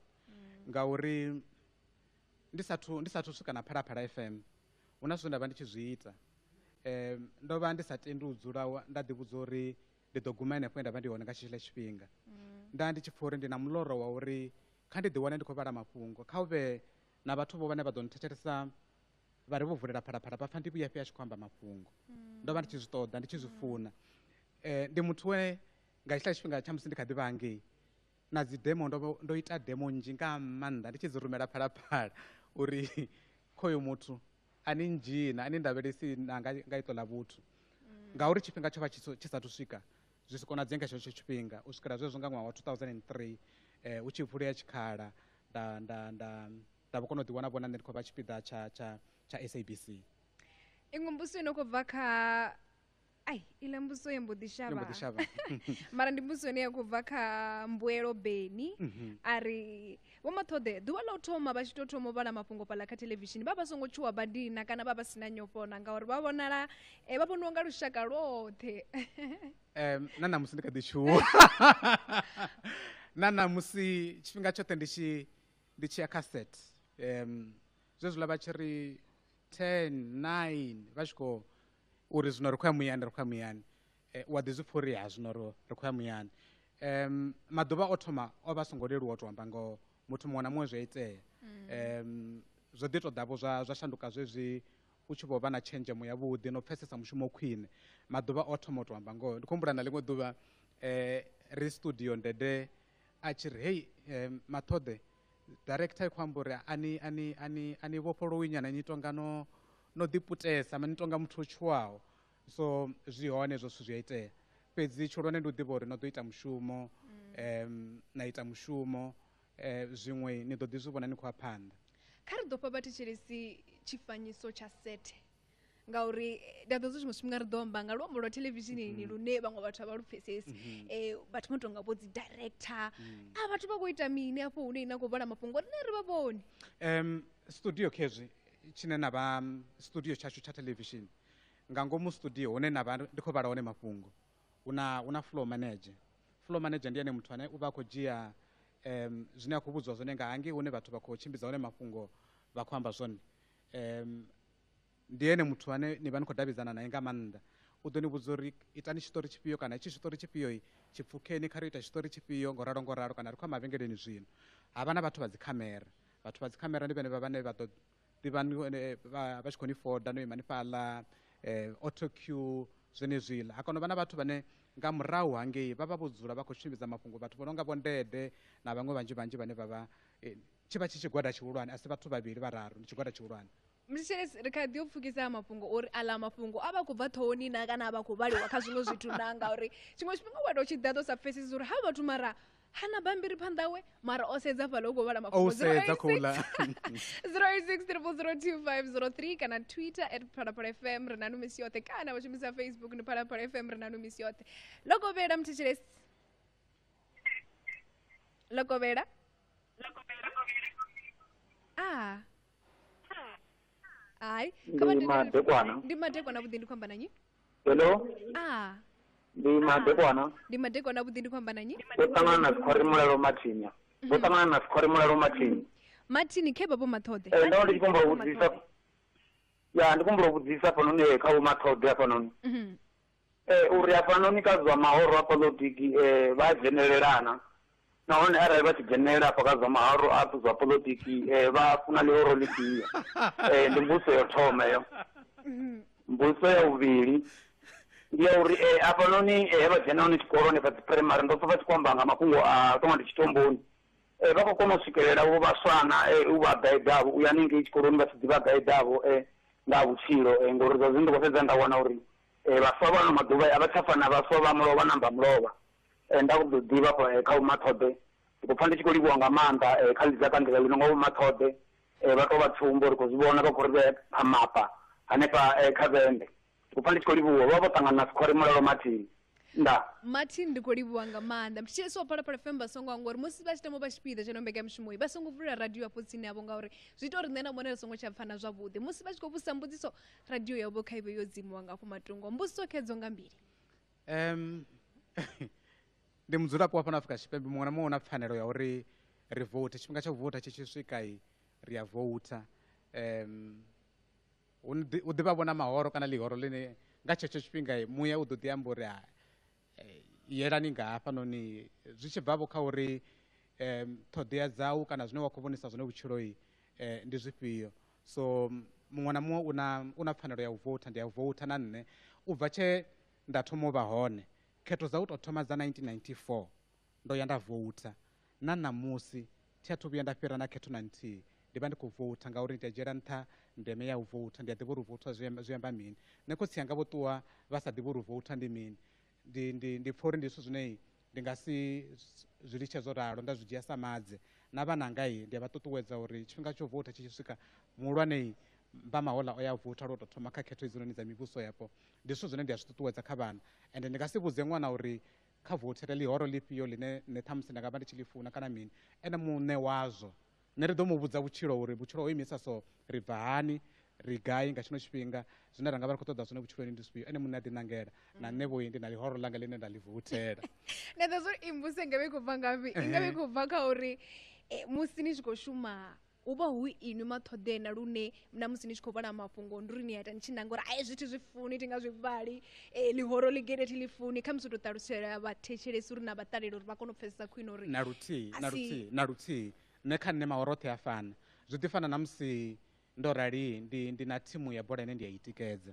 ngauri ndi sathu swika na Phalaphala FM huna zwine nda vha ndi tshi zwi ita ndo vha ndi sa tendi u dzula nda ḓivhudza uri ndi ḓo guma henefho nda vha ndi hone nga tshetshiḽa tshifhinga nda ndi tshi pfha uri ndi na muloro wa uri kha ndi ḓiwane ndi khou vhala mafhungo kha u vhe na vhathu vho vhane vha ḓo nthetshelesa vha ri vho vulela Phalaphala vha pfa Ndivhuyafhi a tshi khou amba mafhungo ndo vha ndi tshi zwi ṱoḓa ndi tshi zwi funa ndi muthu we nga tshetshiḽa tshifhinga tsha musi ndi kha ḓi vha hangei na dzi demo ndo ita demo nnzhi nga maanḓa ndi tshi dzi rumela Phalaphala uri khoyo muthu ani njina ani ndavhelesi nga ito ḽa vhuthu ngauri tshifhinga tsho vha tshi sathu swika zwi si konadzea nga tshetsho tshifhinga u swikela zwezwo nga ṅwaha wa 2003 u tshi vulea tshikhala nda vha kona u ḓiwana vhona nṋe ndi khou vha tshipiḓa tsha SABC iṅwe mbudziso ino khou bva kha iḽa mbudziso ye mbo ḓi shavha mara ndi mbudziso ine ya khou bva kha Mbuelo Beni a ri Vho Mathode ḓuvha ḽa u thoma vha tshi tou thoma u vhala mafhungo fhaḽa kha theḽevishini vha songo tshuwa badina kana vha sina nyofona ngauri vha vhonala vha vhoniwa nga lushaka lwoṱhe na namusi ndi kha ḓi tshuwa na namusi tshifhinga tshoṱhe ndi tshi ya kha set zwezwiḽa vha tshi ri 10 9 vha tshi khou uri zwino ri khou ya muyani wa ḓi zwi pfha uri ha zwino ri khou ya muyani maḓuvha o thoma o vha songo leluwa u tou amba ngo muthu muṅwe na muṅwe zwi a itea zwo ḓi tou ḓavho zwa shanduka zwezwi u tshi vho vha na tshenzhemo yavhuḓi no pfhesesa mushumo o khwine maḓuvha o thoma u tou amba ngoho ndi khou humbula na ḽiṅwe ḓuvha ri studio Ndede a tshi ri hei Mathode director i khou amba uri ani vhofholowi nyana ni tonga no ḓiputesa ni tonga muthu o tshuwaho. So zwi hone hezwo zwithu zwi a itea, fhedzi tshihulwane ndi u ḓivha uri no ḓo ita mushumo, na ita mushumo, zwiṅwe ni ḓo ḓi zwi vhona ni khou ya phanḓa. Kha ri ḓo fha vhathetshelesi tshifanyiso tsha sethe ngauri nda ḓo zwi tshiṅwe tshifhinga ri ḓo amba nga luambo lwa televishinini lune vhaṅwe vhathu a vha lu pfesesi, vhathu vho tonga vho dzi director, a vhathu vha khou ita mini afho hune ina khou vhala mafhungo rine ri vha vhoni. Studio khezwi tshine na vha studio tshashu tsha television, nga ngomu studio hune na vha ndi khou vhala hone mafhungo, una floor manager. Floor manager ndi ene muthu ane u vha khou dzhia zwine a khou vhudziwa zwone nga hangei hune vhathu vha khou tshimbidza hone mafhungo vha khou amba zwone. Ndi ene muthu ane ni vha ni khou davhidzana naye nga maanḓa. U ḓo ni vhudza uri itani tshiṱori tshifhio kana itshi tshiṱori tshifhio tshipfukheni kha ri ita tshiṱori tshifhio ngoralo kana ri khou ya mavhengeleni zwino. Havha na vhathu vha dzi khamera, vhathu vha dzi khamera ndi vhane vhane vha ḓo ḓivha vha tshi khou ni foda no ima hanefhaḽa, auto cue zwenezwiḽa. Ha kona u vha na vhathu vhane nga murahu hangei vha vha vho dzula vha khou tshimbidza mafhungo, vhathu vho no nga vho Ndede na vhaṅwe vhanzhi vhane vha vha tshi vha tshi tshigwada tshihulwane, a si vhathu vhavhili vhararu, ndi tshigwada tshihulwane. Mthetshelesi ri kha ḓi u pfukisa mafhungo uri aḽa mafhungo a vha khou bva ṱhohoni na kana a vha khou vhaliwa kha zwiṅwe zwithu na ngauri tshiṅwe tshifhinga wa tou tshi ḓa ḓo sa pfesesi uri ha vhathu mara hana bambiri phanḓa we mara o sedza fhaḽa u khou vhala mafhungo. 086 kana Twitter @phalaphala_fm ri na numisi yoṱhe kana vha shumisa Facebook ni Phalaphala FM ri na numisi yoṱhe. Lokovhela mthetshelesi. Lokovhela. Ai, ndi madekwana vhuḓi ndi khou amba na nyi? Hello? Ndi madekwana. Ndi madekwana vhuḓi ndi khou amba na nyi? Vho ṱangana na Sikhwari Mulalo Mathinya. Vho ṱangana na Sikhwari Mulalo Mathinya. Martin khe babo Mathode. Ndo ndi kumbula vhudzisa. Ya, ndi kumbula vhudzisa fhano kha Vho Mathode fhano. Uri afhanoni kha zwa mahoro a polotiki vha dzhenelelana. Nahone arali vha tshi dzhenelela afha kha zwa mahoro a zwa polotiki vha funa ḽihoro ḽifhio. Ndi mbuso yo thoma yo. Mbuso ya vhuvhili ndi ya uri afhanoni vha dzhena hone tshikoloni kha dzi primary ndo pfa vha tshi khou amba nga mafhungo a tonga ndi tshitomboni. Vha khou kona u swikelela vho vhaswana u vha gaidavho u ya haningei tshikoloni vha tshi ḓivha gaidavho nga vhutshilo ngori zwa zwino ndi khou fhedza nda wana uri vhaswa vha ano maḓuvha a vha tsha fana vhaswa vha mulovha namba mulovha. Nda khou ḓo ḓivha kha Vho Mathode ndi khou pfa ndi tshi khou livhuwa nga maanḓa kha ḽidza ka nḓila ḽino nga Vho Mathode vha tou vha tsumbo ri khou zwi vhona vha khou ri vhe mapa hanefha kha vhende. Ndi khou pfa ndi tshi khou livhuwa vha vho ṱangana na Sikhwari Mulalo Mathinya. Martin ndi khou livhuwa nga maanḓa mthetshelesi wa Phalaphala FM vha songo anga uri musi vha tshi tama vha tshipiḓa tsha no mbekanyamushumo vha songo vulela radio afho tsini yavho ngauri zwi ita uri nṋe na vhone ri songo tsha pfana zwavhuḓi musi vha tshi khou vhudzisa mbudziso radio yavho kha ive yo dzimiwa nga afho matungo. Mbudziso khedzo nga mbili. Ndi mudzulapo wa fhano Afrika Tshipembe muṅwe na muṅwe na pfanelo ya uri ri vote, tshifhinga tsha u vota tshi tshi swika ri a vouta. U ḓivha vhona mahoro kana ḽihoro ḽine nga tshetsho tshifhinga muya u ḓo ḓi amba uri yelani nga hafhanoni zwi tshi bvavho kha uri ṱhoḓea dzau kana zwine wa khou vhonisa zwone vhutshiloi ndi zwifhio. So muṅwe na muṅwe u na pfanelo ya u vouta, ndi ya u vouta na nṋe u bva tshe nda thoma u vha hone. Khetho dza u tou thoma dza 1994 ndo ya nda vouta na ṋamusi thi athu vhuya nda fhira na khetho na nthihi ndi vha ndi khou vouta ngauri ndi a dzhiela nṱha ndeme ya u vouta. Ndi a ḓivha uri u vouta zwi amba mini. Nṋe khotsi yanga vho ṱuwa vha sa ḓivha uri u vouta ndi mini. Ndi pfha uri ndi zwithu zwine ndi nga si zwi litshe zwo ralo nda zwi dzhia sa madze na vhananga ndi a vha ṱuṱuwedza uri tshifhinga tsho vouta tshi tshi swika muhulwane vha mahoḽa o ya vouta lwo tou thoma kha khetho hedzinoni dza mivhuso yapo. Ndi zwithu zwine ndi a zwi ṱuṱuwedza kha vhana ende ndi nga si vhudze ṅwana uri kha voutele ḽihoro ḽifhio ḽine nṋe ṱhamusi nda nga vha ndi tshi ḽi funa kana mini ene muṋe wazwo. Nṋe ri ḓo mu vhudza vhutshilo uri vhutshilo ho imisa so ri bva hani ri gai nga tshino tshifhinga zwine ra nga vha ri khou ṱoḓa zwone vhutshiloni ndi zwifhio. Ene muṋe a ḓiṋangela na nṋe vho ndi na ḽihoro ḽanga ḽine nda ḽi voutela. Nda ḓo zwo imbuse nga vhe khou bva ngafhi i nga vhe khou bva kha uri musi ni tshi khou shuma u vha hu inwi Mathode na lune na musi ni tshi khou vhala mafhungo ndi uri ni a ita ni tshi nanga uri ai zwithu zwi funi ti nga zwi vhali ḽihoro ḽi gede thi ḽi funi kha musi u tou ṱalusela vhathetshelesi uri na vhaṱaleli uri vha kone u pfhesesa khwine uri na luthihi nṋe kha nṋe mahoro oṱhe a fana. Zwi ḓi fana na musi ndo rali ndi na thimu ya bola ine ndi a i tikedza.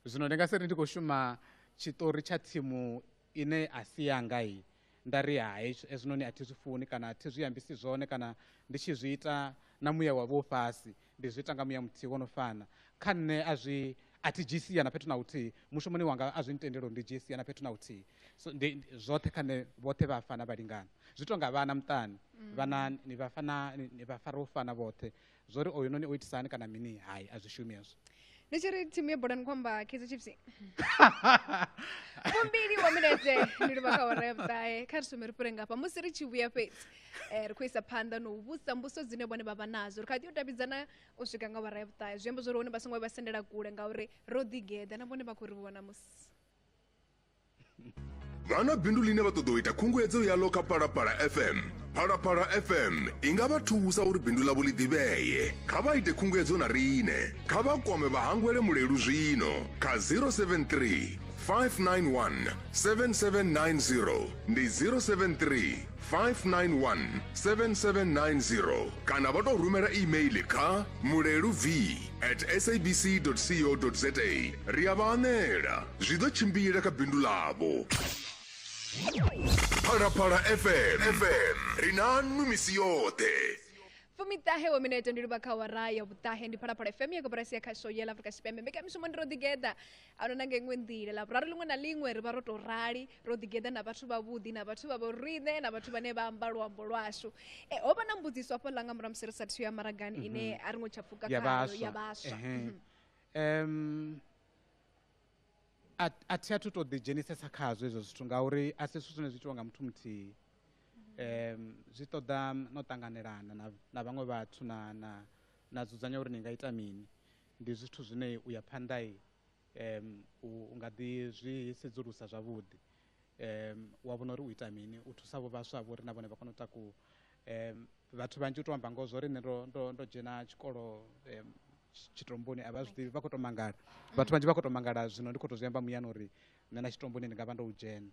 Zwino ndi nga seri ndi khou shuma tshiṱori tsha thimu ine a si yanga nda ri hai hezwinoni a thi zwi funi kana a thi zwi ambisi zwone kana ndi tshi zwi ita na muya wa vho fhasi ndi zwi ita nga muya muthihi wo no fana kha nṋe a thi dzhii sia na fhethu na huthihi mushumoni wanga a zwi ntendela uri ndi dzhie sia na fhethu na huthihi so zwoṱhe kha nṋe vhoṱhe vha fana vha lingana zwi tou nga vhana muṱani vhana ni vha fara u fana vhoṱhe zwori oyu noni o itisani kana mini hai a zwi shumi hezwo ndi tshi ri thimu ya bola ni khou amba Kaizer Chiefs fumbili wa minete ndi livha kha awara ya vhuṱahe kha ri some ri fhire ngafha musi ri tshi vhuya fhedzi ri khou isa phanḓa no u vhusa mbuso dzine vhone vha vha nazo ri kha ḓi u davhidzana u swika nga awara ya vhuṱahe zwi amba zwori hone vha songo vha sendela kule ngauri Rodigeda na vhone vha khou ri vhona musi vana bindu line vha ṱoḓa u ita khunguwedzo yaḽo kha Phalaphala FM. Phalaphala FM i nga vha thusa uri bindu ḽavho ḽi ḓivhee. Kha vha ite khunguwedzo na riṋe kha vha kwame vhahangwele mulelu zwino kha 073 591 7790 ndi 073 591 7790 kana vha tou rumela email kha muleluv@sabc.co.za ri a vha anela zwi ḓo tshimbila kha bindu ḽavho. Phalaphala FM ri na nnu misi yoṱhe. fumitahe wa minete ndi livha kha awara ya vhuṱahe ndi Phalaphala FM ya koporasi ya khasho ya Afrika Tshipembe mbekamishumo ndi Rodigeda ano na nga iṅwe nḓila ḽavhuraru ḽiṅwe na ḽiṅwe ri vha ro tou rali Rodigeda na vhathu vhavhuḓi na vhathu vha vhoriṋe na vhathu vhane vha amba luambo lwashu ho vha na mbudziso afho ḽa nga murahu musi ri sathu ya maragani ine a ri ngo tsha pfuka khayo ya vhaswa a thi athu tou ḓidzhenisesa khazwo hezwo zwithu ngauri a si zwithu zwine zwi itiwa nga muthu muthihi zwi ṱoḓa no ṱanganelana na vhaṅwe vhathu na dzudzanya uri ni nga ita mini ndi zwithu zwine u ya phanḓa u nga ḓi zwi sedzulusa zwavhuḓi wa vhona uri u ita mini u thusa vho vhaswa vho uri na vhone vha kone u taku vhathu vhanzhi u tou amba ngo zwo ri nne ndo dzhena tshikolo tshitomboni a vha zwi ḓivhi vha khou tou mangala vhathu vhanzhi vha khou tou mangala zwino ndi khou tou zwi amba muyani uri nṋe na tshitomboni ndi nga vha ndo u dzhena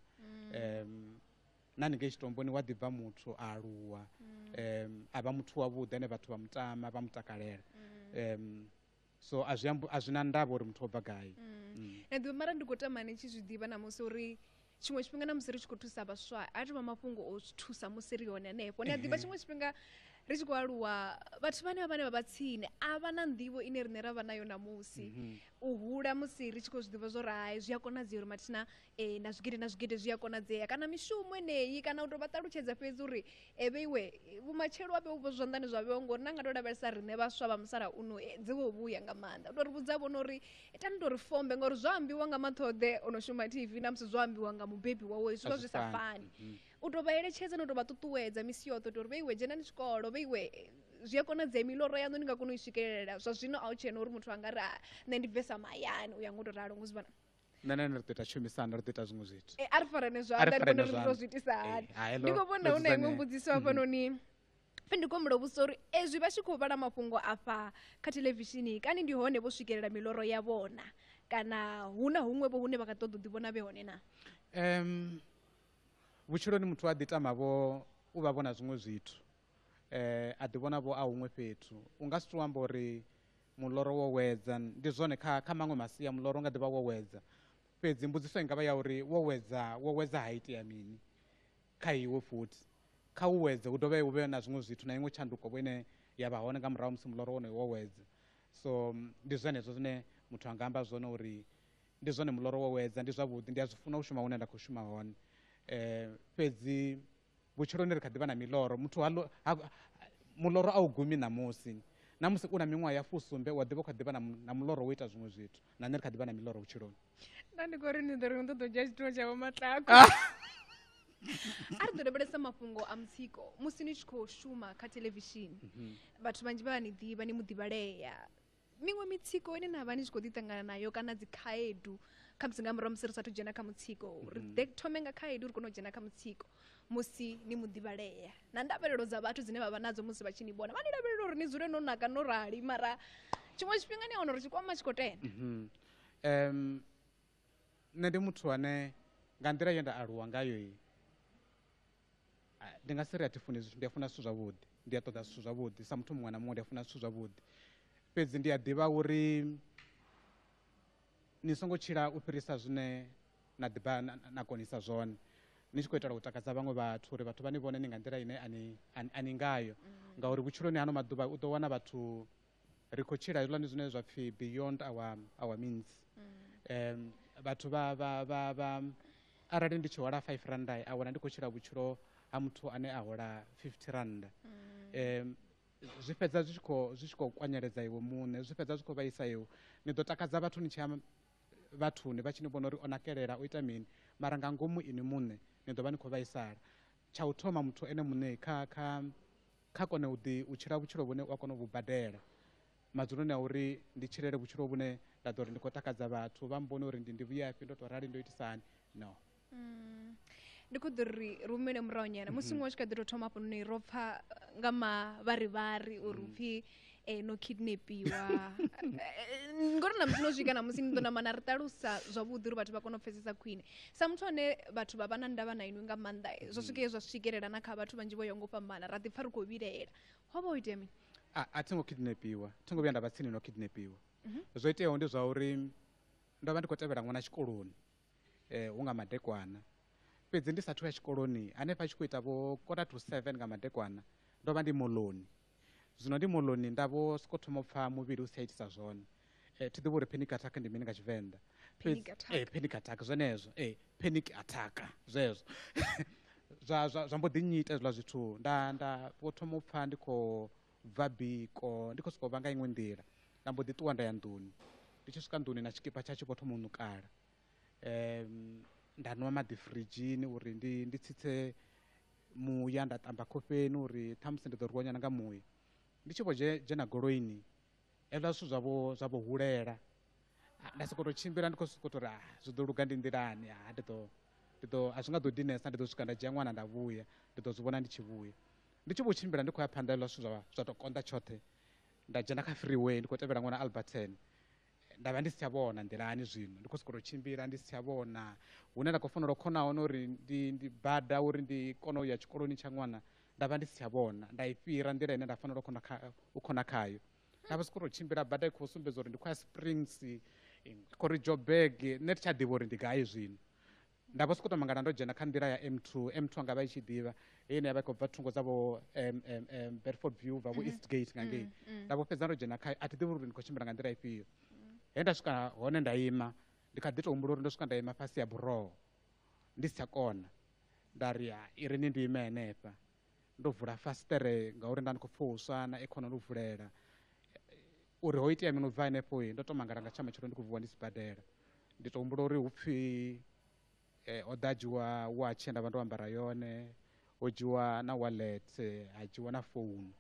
na ni ngei tshitomboni wa ḓi bva muthu a aluwa a vha muthu wavhuḓi ane vhathu vha mutama vha mutakalela so a zwi na ndavha uri muthu o bva gai na ḓivha mara ndi khou tama ni tshi zwi ḓivha na musi uri tshiṅwe tshifhinga na musi ri tshi khou thusa vhaswa a tovha mafhungo o thusa musi ri hone hanefho ni a ḓivha tshiṅwe tshifhinga ri tshi khou aluwa vhathu vhane vha vha tsini a vha na nḓivho ine riṋe ra vha nayo namusi u hula musi ri tshi khou zwi ḓivha zwo hai zwi a konadzea uri mathina na zwigede zwi a konadzea kana mishumo eneyi kana u tou vha ṱalutshedza fhedzi uri eve iwe vhumatshelo a vhe u vho zwanḓani zwa vheo ngori na nga tou lavhelesa riṋe vhaswa vha musalauno dzi vho vhuya nga maanḓa u tou ri vhudza vhona uri tani tou ri fombe ngauri zwo ambiwa nga Mathode o no shuma TV na musi zwo ambiwa nga mubebi wawe zwi vha zwi sa fani u tou vha eletshedza na u tou vha ṱuṱuwedza misi yoṱhe uri vhe iwe dzhenani tshikolo vhe iwe zwi a konadzea miḽoro yaṋu ni nga kona u i swikelela zwa zwino a u tshena uri muthu anga ri nṋe ndi bvesa mahayani u ya nga u tou ralo ngo zwi vhona nṋe ri ḓo ita tshumisano ri ḓo ita zwiṅwe zwithu a ri farane zwanḓa ndi vhona ri tou zwi itisa hani ndi khou vhona hu na iṅwe mbudziso hafhanoni pfhi ndi khou humbula vhudzisa uri ezwi vha tshi khou vhala mafhungo afha kha theḽevishini kani ndi hone vho swikelela miḽoro ya vhona kana hu na huṅwevho hune vha nga ṱoḓa u ḓivhona vhe hone na vhutshiloni muthu a ḓi tamavho u vha vhona zwiṅwe zwithu a ḓi vhona vho a huṅwe fhethu u nga si tou amba uri muḽoro wo wedza ndi zwone kha maṅwe masia muḽoro u nga ḓi vha wo wedza fhedzi mbudziso i nga vha ya uri wo wedza ha itea mini kha iwe futhi kha u wedze hu dovhe hu vhe na zwiṅwe zwithu na iṅwe tshanduko ine ya vha hone nga murahu musi muḽoro wone wo wedza so ndi zwenezwo zwine muthu anga amba zwone uri ndi zwone muḽoro wo wedza ndi zwavhuḓi ndi a zwi funa u shuma hune nda khou shuma hone fhedzi vhutshiloni ri kha ḓi vha na miḽoro muthu muḽoro a u gumi namusi u na miṅwaha ya fusumbe wa ḓivha u kha ḓi vha na muḽoro wo ita zwiṅwe zwithu na nṋe ri kha ḓi vha na miḽoro vhutshiloni nda ndi khou ri ni ḓo ri ni ḓo dzhia tshitino tshavho maṱako a ri ḓo lavhelesa mafhungo a mutsiko musi ni tshi khou shuma kha theḽevishini vhathu vhanzhi vha ni ḓivha ni mu ḓivhalea miṅwe mitsiko ine na vha ni tshi khou ḓi ṱangana nayo kana dzi khaedu kha musi nga murahu musi ri sathu dzhena kha mutsiko ri thome nga khaedu ri kone u dzhena kha mutsiko musi ni mu ḓivhalea na ndavhelelo dza vhathu dzine vha vha nadzo musi vha tshi ni vhona vha ni lavhelela uri ni dzule no naka no rali mara tshiṅwe tshifhinga ni a wana uri tshikwama tshi khou tenda nṋe ndi muthu ane nga nḓila ye nda aluwa ngayo ndi nga si ri a thi funi zwithu ndi a funa zwithu zwavhuḓi ndi a ṱoḓa zwithu zwavhuḓi sa muthu muṅwe na muṅwe ndi a funa zwithu zwavhuḓi fhedzi ndi a ḓivha uri ni songo tshila u fhirisa zwine na ḓivha na konisa zwone ni tshi khou itela u takadza vhaṅwe vhathu uri vhathu vhani vhone ni nga nḓila ine ani ngayo ngauri vhutshiloni hano maḓuvha u ḓo wana vhathu ri khou tshila hezwiḽani zwine zwa pfhi beyond our means. Vhathu vha arali ndi tshi hola 5 randa a wana ndi khou tshila vhutshilo ha muthu ane a hola 50 randa. Zwi fhedza zwi tshi khou kwanyeledza iwe muṋe, zwi fhedza zwi khou vhaisa iwe. Ni ḓo takadza vhathu ni tshi ya vhathuni vha tshi ni vhona uri o nakelela o ita mini, mara nga ngomu ini muṋe ni ḓo vha ni khou vhaisala. Tsha u thoma muthu ene muṋe kha kone u tshila vhutshilo vhune u a kona u vhu badela madzuloni a uri ndi tshilele vhutshilo vhune nda ḓo uri ndi khou takadza vhathu vha mbone uri ndi Ndivhuyafhi ndo to rali ndo itisani no. Ndi khou ḓi ri rumele murahu nyana musi muṅwe tshi kha ḓi tou thoma hafhanoni ro pfha nga mavharivhari uri upfhi no kidnapiwa ngori na musi no swika na musi ni ḓo namana ri ṱalusa zwavhuḓi uri vhathu vha kone u pfhesesa khwine sa muthu ane vhathu vha vha na ndavha na inwi nga maanḓa zwo swike zwa swikelela na kha vhathu vhanzhi vho yaho ngo fhambana ra ḓi pfha ri khou vhilela ho vha ho itea mini? A thi ngo kidnapiwa, thi ngo vhuya nda vha tsini no kidnapiwa. Zwo iteaho ndi zwa uri ndo vha ndi khou tevhela ṅwana tshikoloni hu nga madekwana, fhedzi ndi sathu ya tshikoloni hanefha a tshi khou ita vho 6:45 nga madekwana ndo vha ndi moḽoni. Zwino ndi moḽoni nda vho sokou thoma u pfha muvhili u si tsha itisa zwone. Thi ḓivhi uri panic attack ndi mini nga Tshivenda. Panic attack zwenezwo, panic attack zwezwo. Zwa mbo ḓi nnyita hezwiḽa zwithu nda vho thoma u pfha ndi khou bva biko ndi khou sokou vha nga iṅwe nḓila nda mbo ḓi ṱuwa nda ya nḓuni. Ndi tshi swika nḓuni na tshikipa tsha tshi vho thoma u nukala. Nda nwa maḓi firidzhini uri ndi tsitse muya, nda ṱamba khofheni uri ṱhamusi ndi ḓo rwiwa nyana nga muya. Ndi tshi vho dzhena goloini hezwiḽa zwittu zwa vho hulela nda sokou tou tshimbila ndi khou sokou tou ri zwi ḓo luga ndi nḓilani a zwi nga ḓo dinesa ndi ḓo swika nda dzhia ṅwana nda vhuya ndi ḓo zwi vhona ndi tshi vhuya. Ndi tshi vho tshimbila ndi khou ya phanḓa hezwiḽa zwithu zwa tou konḓa tshoṱhe nda dzhena kha freeway ndi khou tevhela ṅwana Alberton. Nda vha ndi si tsha vhona nḓilani zwino ndi khou sokou tou tshimbila ndi si tsha vhona hune nda khou fanela u khona hone uri ndi bada uri ndi kone u ya tshikoloni tsha ṅwana nda vha ndi si tsha vhona. Nda i fhira nḓila ine nda fanela u khona khayo. Nda vha sokou tou tshimbila bada i khou sumbedza uri ndi khou ya Springs khou ri Joburg nṋe thi tsha ḓivha uri ndi gai zwino. Nda vha sokou tou mangala ndo dzhena kha nḓila ya M2 anga vha i tshi ḓivha ine ya vha i khou bva thungo dzavho Bedford View vha vho Eastgate nga ngei. Nda vho fhedza ndo dzhena khayo a thi ḓivhi uri ndi khou tshimbila nga nḓila ifhio. He nda swika hone nda ima ndi kha ḓi tou humbula uri ndo swika nda ima fhasi ya buroho ndi si tsha kona. Nda ri i ri ni ndi ime henefha ndo vula fasiṱere ngauri nda ndi khou pfha uswa na ekhona ndo vulela uri ho itea mini u bva henefho ndo tou mangala nga tsha matshelo ndi khou vuwa ndi sibadela. Ndi tou humbula uri hu pfhi ho ḓa dzhiwa watch nda vha ndo ambara yone, ho dzhiwa na wallet, ha dzhiwa na founu.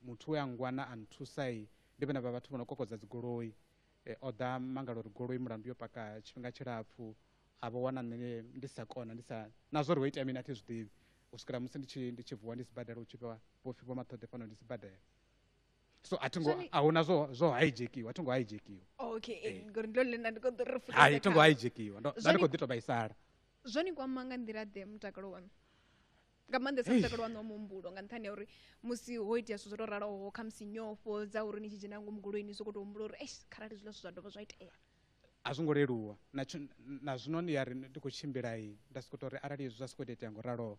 Muthu we a ngwana a nthusai ndi vhena vha vhathu vho no kokodza dzigoloi. O ḓa mangala uri goloi mulandu yo paka tshifhinga tshilapfhu a vho wana nṋe ndi sa kona na zwo ri ho itea mini a thi zwi ḓivhi u swikela musi ndi tshi vuwa ndi sibadela u tshi vha vho pfhi Vho Mathode fhano ndi sibadela. So ahuna zwo hijackiwa, a thi ngo hijackiwa. Okay, ngori ndo lenda ndi khou ḓo ri futhi. Hai, thi ngo hijackiwa nda ndi khou ḓi tou vhaisala. Zwoni kwama nga nḓila ḓe mutakalo wanu nga maanḓesa mutakalo wanu wa muhumbulo nga nṱhani ya uri musi ho itea zwithu zwo tou raloho kha musi nyofho dza uri ni tshi dzhena ngomu goloini sokou tou humbula uri kharali zwiḽa zwithu zwa dovha zwa itea. A zwo ngo leluwa na zwino ndi ya ri ndi khou tshimbila nda sokou tou ri arali hezwi zwa sokou itea ngo raloho.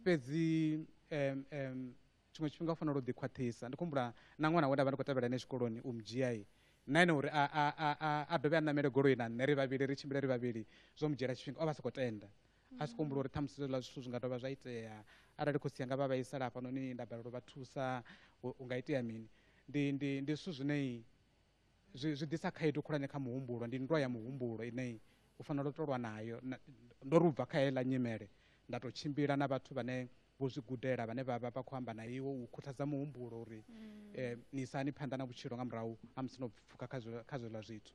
Fhedzi tshiṅwe tshifhinga u fanela u ḓi khwaṱhisa. Ndi khumbula na ṅwana we nda vha ndi khou tevhela ene tshikoloni u mu dzhia na ene uri a dovhe a ṋamele goloi na nṋe ri vhavhili ri tshimbile ri vhavhili zwo mu dzhiela tshifhinga o vha a sokou tenda. A sokou humbula uri ṱhamusi zwiḽa zwithu zwi nga dovha zwa itea arali khou sia nga vha vhaisala hafhanoni nda balelwa u vha thusa u nga itea mini. Ndi zwithu zwine zwi ḓisa khaedu khulwane kha muhumbulo. Ndi nndwa ya muhumbulo ine u fanela u tou lwa nayo. Ndo ri u bva kha heiḽa nyimele nda tou tshimbila na vhathu vhane vho zwi gudela vhane vha vha khou amba na iwe u khuthadza muhumbulo uri ni isani phanḓa na vhutshilo nga murahu ha musi no pfhuka kha zwiḽa zwithu.